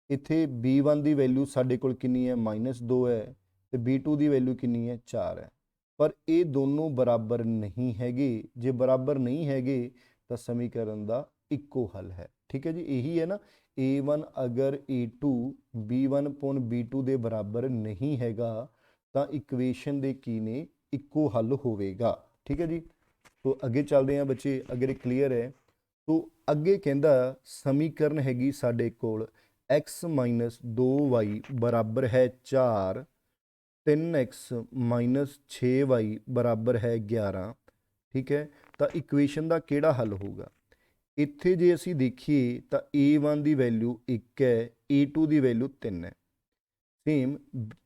ਇੱਥੇ b1 ਦੀ ਵੈਲਿਊ ਸਾਡੇ ਕੋਲ ਕਿੰਨੀ ਹੈ, -2 ਹੈ, ਤੇ b2 ਦੀ ਵੈਲਿਊ ਕਿੰਨੀ ਹੈ, 4 ਹੈ। ਪਰ ਇਹ ਦੋਨੋਂ ਬਰਾਬਰ ਨਹੀਂ ਹੈਗੇ। ਜੇ ਬਰਾਬਰ ਨਹੀਂ ਹੈਗੇ ਤਾਂ ਸਮੀਕਰਨ ਦਾ ਇੱਕੋ ਹੱਲ ਹੈ। ਠੀਕ ਹੈ ਜੀ, ਇਹੀ ਹੈ ਨਾ, a1 ਅਗਰ a2 b1 upon b2 ਦੇ ਬਰਾਬਰ ਨਹੀਂ ਹੈਗਾ ਤਾਂ ਇਕੁਏਸ਼ਨ ਦੇ ਕੀ ਨੇ, ਇੱਕੋ ਹੱਲ ਹੋਵੇਗਾ। ਠੀਕ ਹੈ ਜੀ, तो ਅੱਗੇ ਚੱਲਦੇ ਹਾਂ ਬੱਚੇ, ਅਗਰ ਇਹ ਕਲੀਅਰ ਹੈ। तो ਅੱਗੇ ਕਹਿੰਦਾ ਸਮੀਕਰਨ ਹੈਗੀ ਸਾਡੇ ਕੋਲ x - 2y ਬਰਾਬਰ ਹੈ 4, 3x - 6y ਬਰਾਬਰ ਹੈ 11। ਠੀਕ ਹੈ, ਤਾਂ ਇਕੁਏਸ਼ਨ ਦਾ ਕਿਹੜਾ ਹੱਲ ਹੋਊਗਾ। ਇੱਥੇ ਜੇ ਅਸੀਂ ਦੇਖੀਏ ਤਾਂ a1 ਦੀ ਵੈਲਿਊ 1 ਹੈ, a2 ਦੀ ਵੈਲਿਊ 3 ਹੈ। ਸੇਮ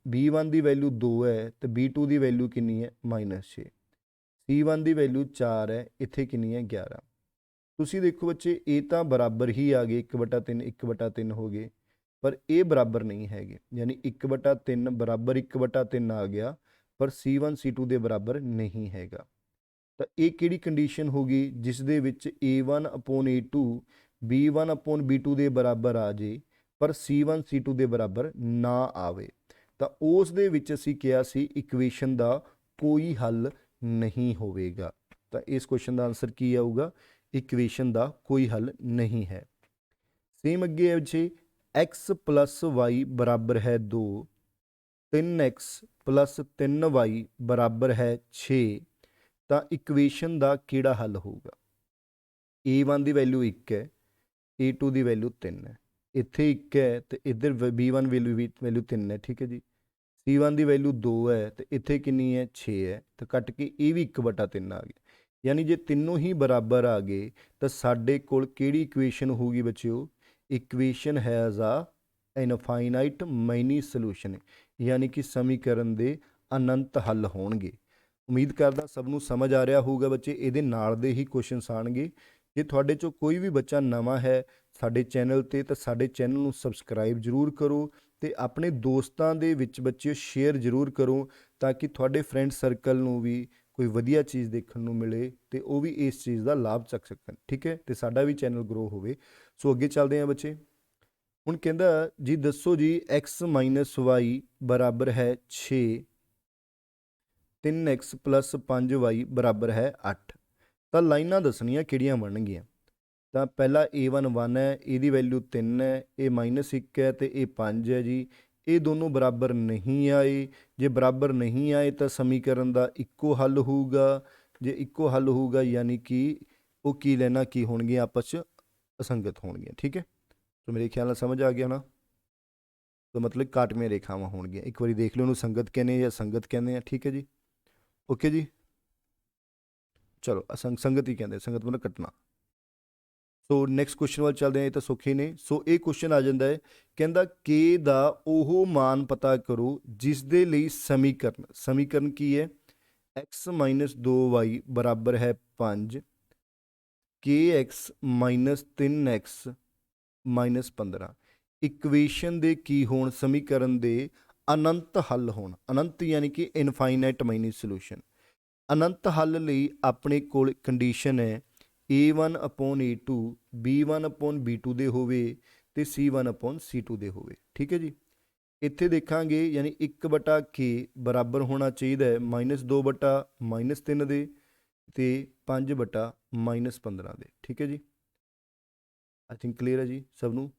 b1 ਦੀ ਵੈਲਿਊ 2 ਹੈ ਤੇ b2 ਦੀ ਵੈਲਿਊ ਕਿੰਨੀ ਹੈ, -6। c1 ਦੀ ਵੈਲਿਊ 4 ਹੈ, ਇੱਥੇ ਕਿੰਨੀ ਹੈ, 11। ਤੁਸੀਂ ਦੇਖੋ ਬੱਚੇ, ਇਹ ਤਾਂ ਬਰਾਬਰ ਹੀ ਆ ਗਏ, 1/3 1/3 ਹੋ ਗਏ, ਪਰ ਇਹ ਬਰਾਬਰ ਨਹੀਂ ਹੈਗੇ, ਯਾਨੀ 1/3 ਬਰਾਬਰ 1/3 ਆ ਗਿਆ, ਪਰ c1 c2 ਦੇ ਬਰਾਬਰ ਨਹੀਂ ਹੈਗਾ। ਤਾਂ ਇਹ ਕਿਹੜੀ ਕੰਡੀਸ਼ਨ ਹੋਗੀ, ਜਿਸ ਦੇ ਵਿੱਚ a1 upon a2 b1 upon b2 ਦੇ ਬਰਾਬਰ ਆ ਜੇ, ਪਰ c1 c2 ਦੇ ਬਰਾਬਰ ਨਾ ਆਵੇ। ਤਾਂ ਉਸ ਦੇ ਵਿੱਚ ਅਸੀਂ ਕਿਹਾ ਸੀ ਇਕੁਏਸ਼ਨ ਦਾ ਕੋਈ ਹੱਲ ਨਹੀਂ ਹੋਵੇਗਾ। ਤਾਂ ਇਸ ਕੁਐਸਚਨ ਦਾ ਆਨਸਰ ਕੀ ਆਊਗਾ, ਇਕੁਏਸ਼ਨ ਦਾ ਕੋਈ ਹੱਲ ਨਹੀਂ ਹੈ। ਸੇਮ ਅੱਗੇ ਹੈ ਜੀ, x + y ਬਰਾਬਰ ਹੈ 2, 3x + 3y ਬਰਾਬਰ ਹੈ 6। ਤਾਂ ਇਕੁਏਸ਼ਨ ਦਾ ਕਿਹੜਾ ਹੱਲ ਹੋਊਗਾ। a1 ਦੀ ਵੈਲਿਊ 1 ਹੈ, a2 ਦੀ ਵੈਲਿਊ 3 ਹੈ, ਇੱਥੇ 1 ਹੈ ਤੇ ਇੱਧਰ b1 ਵੈਲਿਊ 3 ਹੈ। ਠੀਕ ਹੈ ਜੀ, c1 ਦੀ ਵੈਲਿਊ 2 ਹੈ ਤੇ ਇੱਥੇ ਕਿੰਨੀ ਹੈ, 6 ਹੈ, ਤਾਂ ਕੱਟ ਕੇ ਇਹ ਵੀ 1/3 ਆ ਗਿਆ। ਯਾਨੀ ਜੇ ਤਿੰਨੋਂ ਹੀ ਬਰਾਬਰ ਆ ਗਏ ਤਾਂ ਸਾਡੇ ਕੋਲ ਕਿਹੜੀ ਇਕੁਏਸ਼ਨ ਹੋਊਗੀ ਬੱਚਿਓ, ਇਕੁਏਸ਼ਨ ਹੈਜ਼ ਆ ਇਨਫਾਈਨਾਈਟ ਮੈਨੀ ਸੋਲੂਸ਼ਨ, ਯਾਨੀ ਕਿ ਸਮੀਕਰਨ ਦੇ ਅਨੰਤ ਹੱਲ ਹੋਣਗੇ। ਉਮੀਦ ਕਰਦਾ ਸਭ ਨੂੰ ਸਮਝ ਆ ਰਿਹਾ ਹੋਊਗਾ ਬੱਚੇ। ਇਹਦੇ ਨਾਲ ਦੇ ਹੀ ਕੁਐਸਚਨਸ ਆਉਣਗੇ। ਜੇ ਤੁਹਾਡੇ ਚੋਂ ਕੋਈ ਵੀ ਬੱਚਾ ਨਵਾਂ ਹੈ ਸਾਡੇ ਚੈਨਲ ਤੇ, ਤਾਂ ਸਾਡੇ ਚੈਨਲ ਨੂੰ ਸਬਸਕ੍ਰਾਈਬ ਜ਼ਰੂਰ ਕਰੋ ਤੇ ਆਪਣੇ ਦੋਸਤਾਂ ਦੇ ਵਿੱਚ ਬੱਚੇ ਸ਼ੇਅਰ ਜ਼ਰੂਰ ਕਰੋ, ਤਾਂ ਕਿ ਤੁਹਾਡੇ ਫਰੈਂਡ ਸਰਕਲ ਨੂੰ ਵੀ ਕੋਈ ਵਧੀਆ ਚੀਜ਼ ਦੇਖਣ ਨੂੰ ਮਿਲੇ ਤੇ ਉਹ ਵੀ ਇਸ ਚੀਜ਼ ਦਾ ਲਾਭ ਚੱਕ ਸਕਣ। ਠੀਕ ਹੈ, ਤੇ ਸਾਡਾ ਵੀ ਚੈਨਲ ਗਰੋ ਹੋਵੇ। ਸੋ ਅੱਗੇ ਚੱਲਦੇ ਹਾਂ ਬੱਚੇ। ਹੁਣ ਕਹਿੰਦਾ ਜੀ ਦੱਸੋ ਜੀ, x - y ਬਰਾਬਰ ਹੈ 6, 3x + 5y ਬਰਾਬਰ ਹੈ 8। ਤਾਂ ਲਾਈਨਾਂ ਦੱਸਣੀਆਂ ਕਿਹੜੀਆਂ ਬਣਨਗੀਆਂ। ਤਾਂ ਪਹਿਲਾ a1 1 ਹੈ, ਇਹਦੀ ਵੈਲਿਊ 3 ਹੈ, ਇਹ -1 ਹੈ ਤੇ ਇਹ 5 ਹੈ ਜੀ। ਇਹ ਦੋਨੋਂ ਬਰਾਬਰ ਨਹੀਂ ਆਏ। ਜੇ ਬਰਾਬਰ ਨਹੀਂ ਆਏ ਤਾਂ ਸਮੀਕਰਨ ਦਾ ਇੱਕੋ ਹੱਲ ਹੋਊਗਾ। ਜੇ ਇੱਕੋ ਹੱਲ ਹੋਊਗਾ ਯਾਨੀ ਕਿ ਉਹ ਕੀ ਲੈਣਾ, ਕੀ ਹੋਣਗੀਆਂ, ਆਪਸ 'ਚ ਅਸੰਗਤ ਹੋਣਗੀਆਂ। ਠੀਕ ਹੈ, ਤਾਂ ਮੇਰੇ ਖਿਆਲ ਨਾਲ ਸਮਝ ਆ ਗਿਆ ਨਾ। ਤਾਂ ਮਤਲਬ ਕਾਟਵੀਆਂ ਰੇਖਾਵਾਂ ਹੋਣਗੀਆਂ। ਇੱਕ ਵਾਰੀ ਦੇਖ ਲਓ ਉਹਨੂੰ ਸੰਗਤ ਕਹਿੰਦੇ ਜਾਂ ਸੰਗਤ ਕਹਿੰਦੇ ਆ। ਠੀਕ ਹੈ ਜੀ, ਓਕੇ ਜੀ, ਚਲੋ ਸੰਗਤ ਹੀ ਕਹਿੰਦੇ, ਸੰਗਤ ਮਤਲਬ ਕੱਟਣਾ। ਸੋ ਨੈਕਸਟ ਕੁਐਸਚਨ ਵੱਲ ਚੱਲਦੇ ਹਾਂ। ਇਹ ਤਾਂ ਸੌਖੇ ਨੇ। ਸੋ ਇਹ ਕੁਐਸਚਨ ਆ ਜਾਂਦਾ ਹੈ, ਕਹਿੰਦਾ k ਦਾ ਉਹ ਮਾਨ ਪਤਾ ਕਰੋ ਜਿਸ ਦੇ ਲਈ ਸਮੀਕਰਨ ਕੀ ਹੈ, x - 2y ਬਰਾਬਰ ਹੈ 5, kx - 3x - 15। ਇਕੁਏਸ਼ਨ ਦੇ ਕੀ ਹੋਣ, ਸਮੀਕਰਨ ਦੇ ਅਨੰਤ ਹੱਲ ਹੋਣ। ਅਨੰਤ ਯਾਨੀ ਕਿ ਇਨਫਾਈਨਾਈਟ ਮੈਨੀ ਸੋਲੂਸ਼ਨ। ਅਨੰਤ ਹੱਲ ਲਈ ਆਪਣੇ ਕੋਲ ਕੰਡੀਸ਼ਨ ਹੈ a1 upon a2 b1 upon b2 ਦੇ ਹੋਵੇ ਤੇ c1 upon c2 ਦੇ ਹੋਵੇ। ਠੀਕ ਹੈ ਜੀ, ਇੱਥੇ ਦੇਖਾਂਗੇ ਯਾਨੀ 1/k ਬਰਾਬਰ ਹੋਣਾ ਚਾਹੀਦਾ ਹੈ -2/-3 ਦੇ ਤੇ 5/-15 ਦੇ। ਠੀਕ ਹੈ ਜੀ, ਆਈ ਥਿੰਕ ਕਲੀਅਰ ਹੈ ਜੀ ਸਭ ਨੂੰ।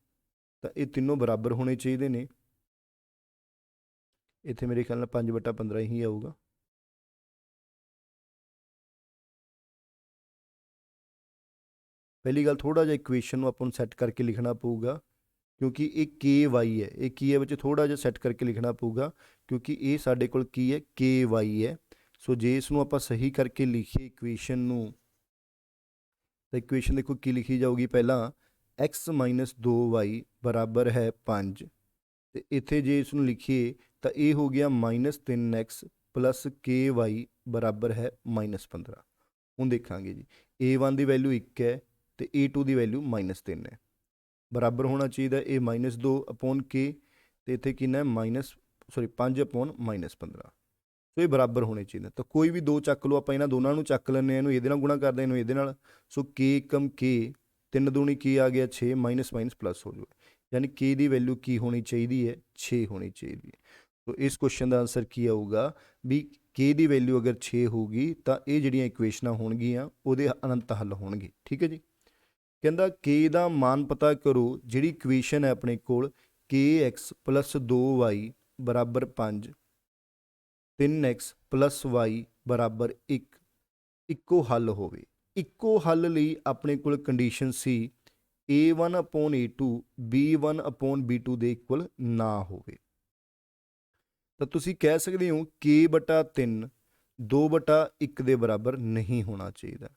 ਤਾਂ ਇਹ ਤਿੰਨੋਂ ਬਰਾਬਰ ਹੋਣੇ ਚਾਹੀਦੇ ਨੇ। ਇੱਥੇ ਮੇਰੇ ਖਿਆਲ ਨਾਲ 5/15 ਹੀ ਆਊਗਾ। ਪਹਿਲੀ ਗੱਲ, ਥੋੜ੍ਹਾ ਜਿਹਾ ਇਕੁਏਸ਼ਨ ਨੂੰ ਆਪਾਂ ਨੂੰ ਸੈੱਟ ਕਰਕੇ ਲਿਖਣਾ ਪਊਗਾ, ਕਿਉਂਕਿ ਇਹ KY ਹੈ। ਇਹ ਕੀ ਹੈ ਬੱਚੇ, ਥੋੜ੍ਹਾ ਜਿਹਾ ਸੈੱਟ ਕਰਕੇ ਲਿਖਣਾ ਪਊਗਾ, ਕਿਉਂਕਿ ਇਹ ਸਾਡੇ ਕੋਲ ਕੀ ਹੈ, KY ਹੈ। ਸੋ ਜੇ ਇਸ ਨੂੰ ਆਪਾਂ ਸਹੀ ਕਰਕੇ ਲਿਖੀਏ ਇਕੁਏਸ਼ਨ ਨੂੰ, ਤਾਂ ਇਕੁਏਸ਼ਨ ਦੇਖੋ ਕੀ ਲਿਖੀ ਜਾਊਗੀ। ਪਹਿਲਾਂ x - 2y ਬਰਾਬਰ ਹੈ 5, ਅਤੇ ਇੱਥੇ ਜੇ ਇਸ ਨੂੰ ਲਿਖੀਏ ਤਾਂ ਇਹ ਹੋ ਗਿਆ -3x + KY ਬਰਾਬਰ ਹੈ -15। ਹੁਣ ਦੇਖਾਂਗੇ ਜੀ, A1 ਦੀ ਵੈਲਿਊ 1 ਹੈ ਅਤੇ A2 ਦੀ ਵੈਲਿਊ -3 ਹੈ। ਬਰਾਬਰ ਹੋਣਾ ਚਾਹੀਦਾ ਇਹ -2/k, ਅਤੇ ਇੱਥੇ ਕਿੰਨਾ ਹੈ 5/-15। ਸੋ ਇਹ ਬਰਾਬਰ ਹੋਣੇ ਚਾਹੀਦੇ। ਤਾਂ ਕੋਈ ਵੀ ਦੋ ਚੱਕ ਲਓ, ਆਪਾਂ ਇਹਨਾਂ ਦੋਨਾਂ ਨੂੰ ਚੱਕ ਲੈਂਦੇ ਹਾਂ, ਇਹਨੂੰ ਇਹਦੇ ਨਾਲ ਗੁਣਾ ਕਰਦੇ, ਇਹਨੂੰ ਇਹਦੇ ਨਾਲ। ਸੋ k × k 3 ਦੂਣੀ ਕੀ ਆ ਗਿਆ 6, ਮਾਈਨਸ ਪਲੱਸ ਹੋ ਜਾਊਗਾ, ਯਾਨੀ k ਦੀ ਵੈਲਿਊ ਕੀ ਹੋਣੀ ਚਾਹੀਦੀ ਹੈ, 6 ਹੋਣੀ ਚਾਹੀਦੀ ਹੈ। ਸੋ ਇਸ ਕੁਐਸਚਨ ਦਾ ਆਨਸਰ ਕੀ ਆਊਗਾ ਵੀ k ਦੀ ਵੈਲਿਊ ਅਗਰ 6 ਹੋਊਗੀ ਤਾਂ ਇਹ ਜਿਹੜੀਆਂ ਇਕੁਏਸ਼ਨਾਂ ਹੋਣਗੀਆਂ ਉਹਦੇ ਅਨੰਤ ਹੱਲ ਹੋਣਗੇ। ਠੀਕ ਹੈ ਜੀ। ਕਹਿੰਦਾ k ਦਾ ਮਾਨ ਪਤਾ ਕਰੋ, ਜਿਹੜੀ ਇਕੁਏਸ਼ਨ ਹੈ ਆਪਣੇ ਕੋਲ kx + 2y ਬਰਾਬਰ 5, 3x + y ਬਰਾਬਰ 1 ਇੱਕੋ ਹੱਲ ਹੋਵੇ। ਇੱਕੋ ਹੱਲ ਲਈ ਆਪਣੇ ਕੋਲ ਕੰਡੀਸ਼ਨ ਸੀ A1/A2 B1/B2 ਦੇ ਇਕੁਅਲ ਨਾ ਹੋਵੇ। ਤਾਂ ਤੁਸੀਂ ਕਹਿ ਸਕਦੇ ਹੋ k/3 2/1 ਦੇ ਬਰਾਬਰ ਨਹੀਂ ਹੋਣਾ ਚਾਹੀਦਾ।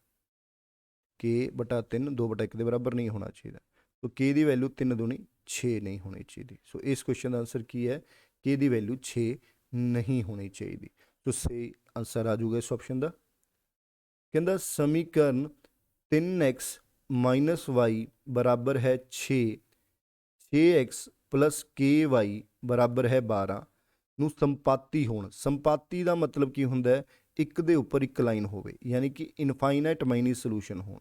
k/3 2/1 ਦੇ ਬਰਾਬਰ ਨਹੀਂ ਹੋਣਾ ਚਾਹੀਦਾ। ਸੋ k ਦੀ ਵੈਲਿਊ 3 ਦੂਣੀ 6 ਨਹੀਂ ਹੋਣੀ ਚਾਹੀਦੀ। ਸੋ ਇਸ ਕੁਐਸਚਨ ਦਾ ਆਨਸਰ ਕੀ ਹੈ, k ਦੀ ਵੈਲਿਊ 6 ਨਹੀਂ ਹੋਣੀ ਚਾਹੀਦੀ। ਸੋ ਸਹੀ ਆਨਸਰ ਆ ਜਾਊਗਾ ਇਸ ਆਪਸ਼ਨ ਦਾ। ਕਹਿੰਦਾ ਸਮੀਕਰਨ 3x - y ਬਰਾਬਰ ਹੈ 6, 6x + ky ਬਰਾਬਰ ਹੈ 12 ਨੂੰ ਸੰਪਾਤੀ ਹੋਣ। ਸੰਪਾਤੀ ਦਾ ਮਤਲਬ ਕੀ ਹੁੰਦਾ ਹੈ, ਇੱਕ ਦੇ ਉੱਪਰ ਇੱਕ ਲਾਈਨ ਹੋਵੇ, ਯਾਨੀ ਕਿ ਇਨਫਾਈਨਾਈਟ ਮਾਈਨੀ ਸੋਲੂਸ਼ਨ ਹੋਣ।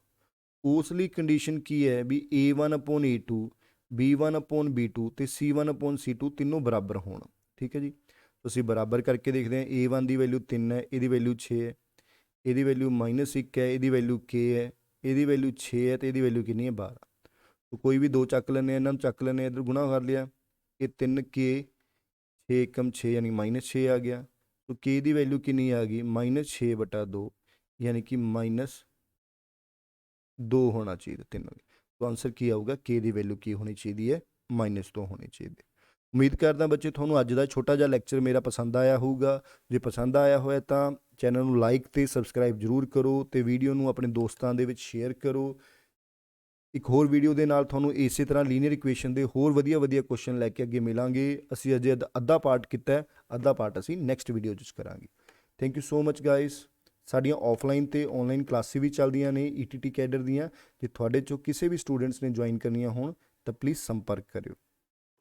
ਉਸ ਲਈ ਕੰਡੀਸ਼ਨ ਕੀ ਹੈ ਵੀ A1/A2 B1/B2 ਤੇ C1/C2 ਤਿੰਨੋਂ ਬਰਾਬਰ ਹੋਣ। ਠੀਕ ਹੈ ਜੀ। ਤੁਸੀਂ ਬਰਾਬਰ ਕਰਕੇ ਦੇਖਦੇ ਹਾਂ, A1 ਦੀ ਵੈਲਿਊ 3 ਹੈ, ਇਹਦੀ ਵੈਲਿਊ 6 ਹੈ, ਇਹਦੀ ਵੈਲਿਊ -1 ਹੈ, ਇਹਦੀ ਵੈਲਿਊ k ਹੈ, ਇਹਦੀ ਵੈਲਿਊ 6 ਹੈ, ਅਤੇ ਇਹਦੀ ਵੈਲਿਊ ਕਿੰਨੀ ਹੈ 12। ਸੋ ਕੋਈ ਵੀ ਦੋ ਚੱਕ ਲੈਂਦੇ, ਇਹਨਾਂ ਨੂੰ ਚੱਕ ਲੈਂਦੇ, ਇੱਧਰ ਗੁਣਾ ਕਰ ਲਿਆ, ਇਹ 3k 6 × 6 ਯਾਨੀ -6 ਆ ਗਿਆ। ਸੋ k ਦੀ ਵੈਲਿਊ ਕਿੰਨੀ ਆ ਗਈ -6/2, ਯਾਨੀ ਕਿ -2 ਹੋਣਾ ਚਾਹੀਦਾ 3। ਸੋ ਆਨਸਰ ਕੀ ਆਊਗਾ, k ਦੀ ਵੈਲਿਊ ਕੀ ਹੋਣੀ ਚਾਹੀਦੀ ਹੈ, -2 ਹੋਣੀ ਚਾਹੀਦੀ। ਉਮੀਦ ਕਰਦਾ ਬੱਚੇ ਤੁਹਾਨੂੰ ਅੱਜ ਦਾ ਛੋਟਾ ਜਿਹਾ ਲੈਕਚਰ ਮੇਰਾ ਪਸੰਦ ਆਇਆ ਹੋਊਗਾ। ਜੇ ਪਸੰਦ ਆਇਆ ਹੋਇਆ ਤਾਂ ਚੈਨਲ ਨੂੰ ਲਾਈਕ ਅਤੇ ਸਬਸਕ੍ਰਾਈਬ ਜ਼ਰੂਰ ਕਰੋ, ਅਤੇ ਵੀਡੀਓ ਨੂੰ ਆਪਣੇ ਦੋਸਤਾਂ ਦੇ ਵਿੱਚ ਸ਼ੇਅਰ ਕਰੋ। ਇੱਕ ਹੋਰ ਵੀਡੀਓ ਦੇ ਨਾਲ ਤੁਹਾਨੂੰ ਇਸੇ ਤਰ੍ਹਾਂ ਲੀਨੀਅਰ ਇਕੁਏਸ਼ਨ ਦੇ ਹੋਰ ਵਧੀਆ ਕੁਐਸਚਨ ਲੈ ਕੇ ਅੱਗੇ ਮਿਲਾਂਗੇ। ਅਸੀਂ ਅਜੇ ਅੱਧਾ ਪਾਰਟ ਕੀਤਾ ਹੈ, ਅੱਧਾ ਪਾਰਟ ਅਸੀਂ ਨੈਕਸਟ ਵੀਡੀਓ 'ਚ ਕਰਾਂਗੇ। Thank you so much guys. ਸਾਡੀਆਂ ਆਫਲਾਈਨ ਅਤੇ ਔਨਲਾਈਨ ਕਲਾਸਿਸ ਵੀ ਚੱਲਦੀਆਂ ਨੇ ETT ਕੈਡਰ ਦੀਆਂ। ਜੇ ਤੁਹਾਡੇ 'ਚੋਂ ਕਿਸੇ ਵੀ ਸਟੂਡੈਂਟਸ ਨੇ ਜੁਆਇਨ ਕਰਨੀਆਂ ਹੋਣ ਤਾਂ ਪਲੀਜ਼ ਸੰਪਰਕ ਕਰਿਓ।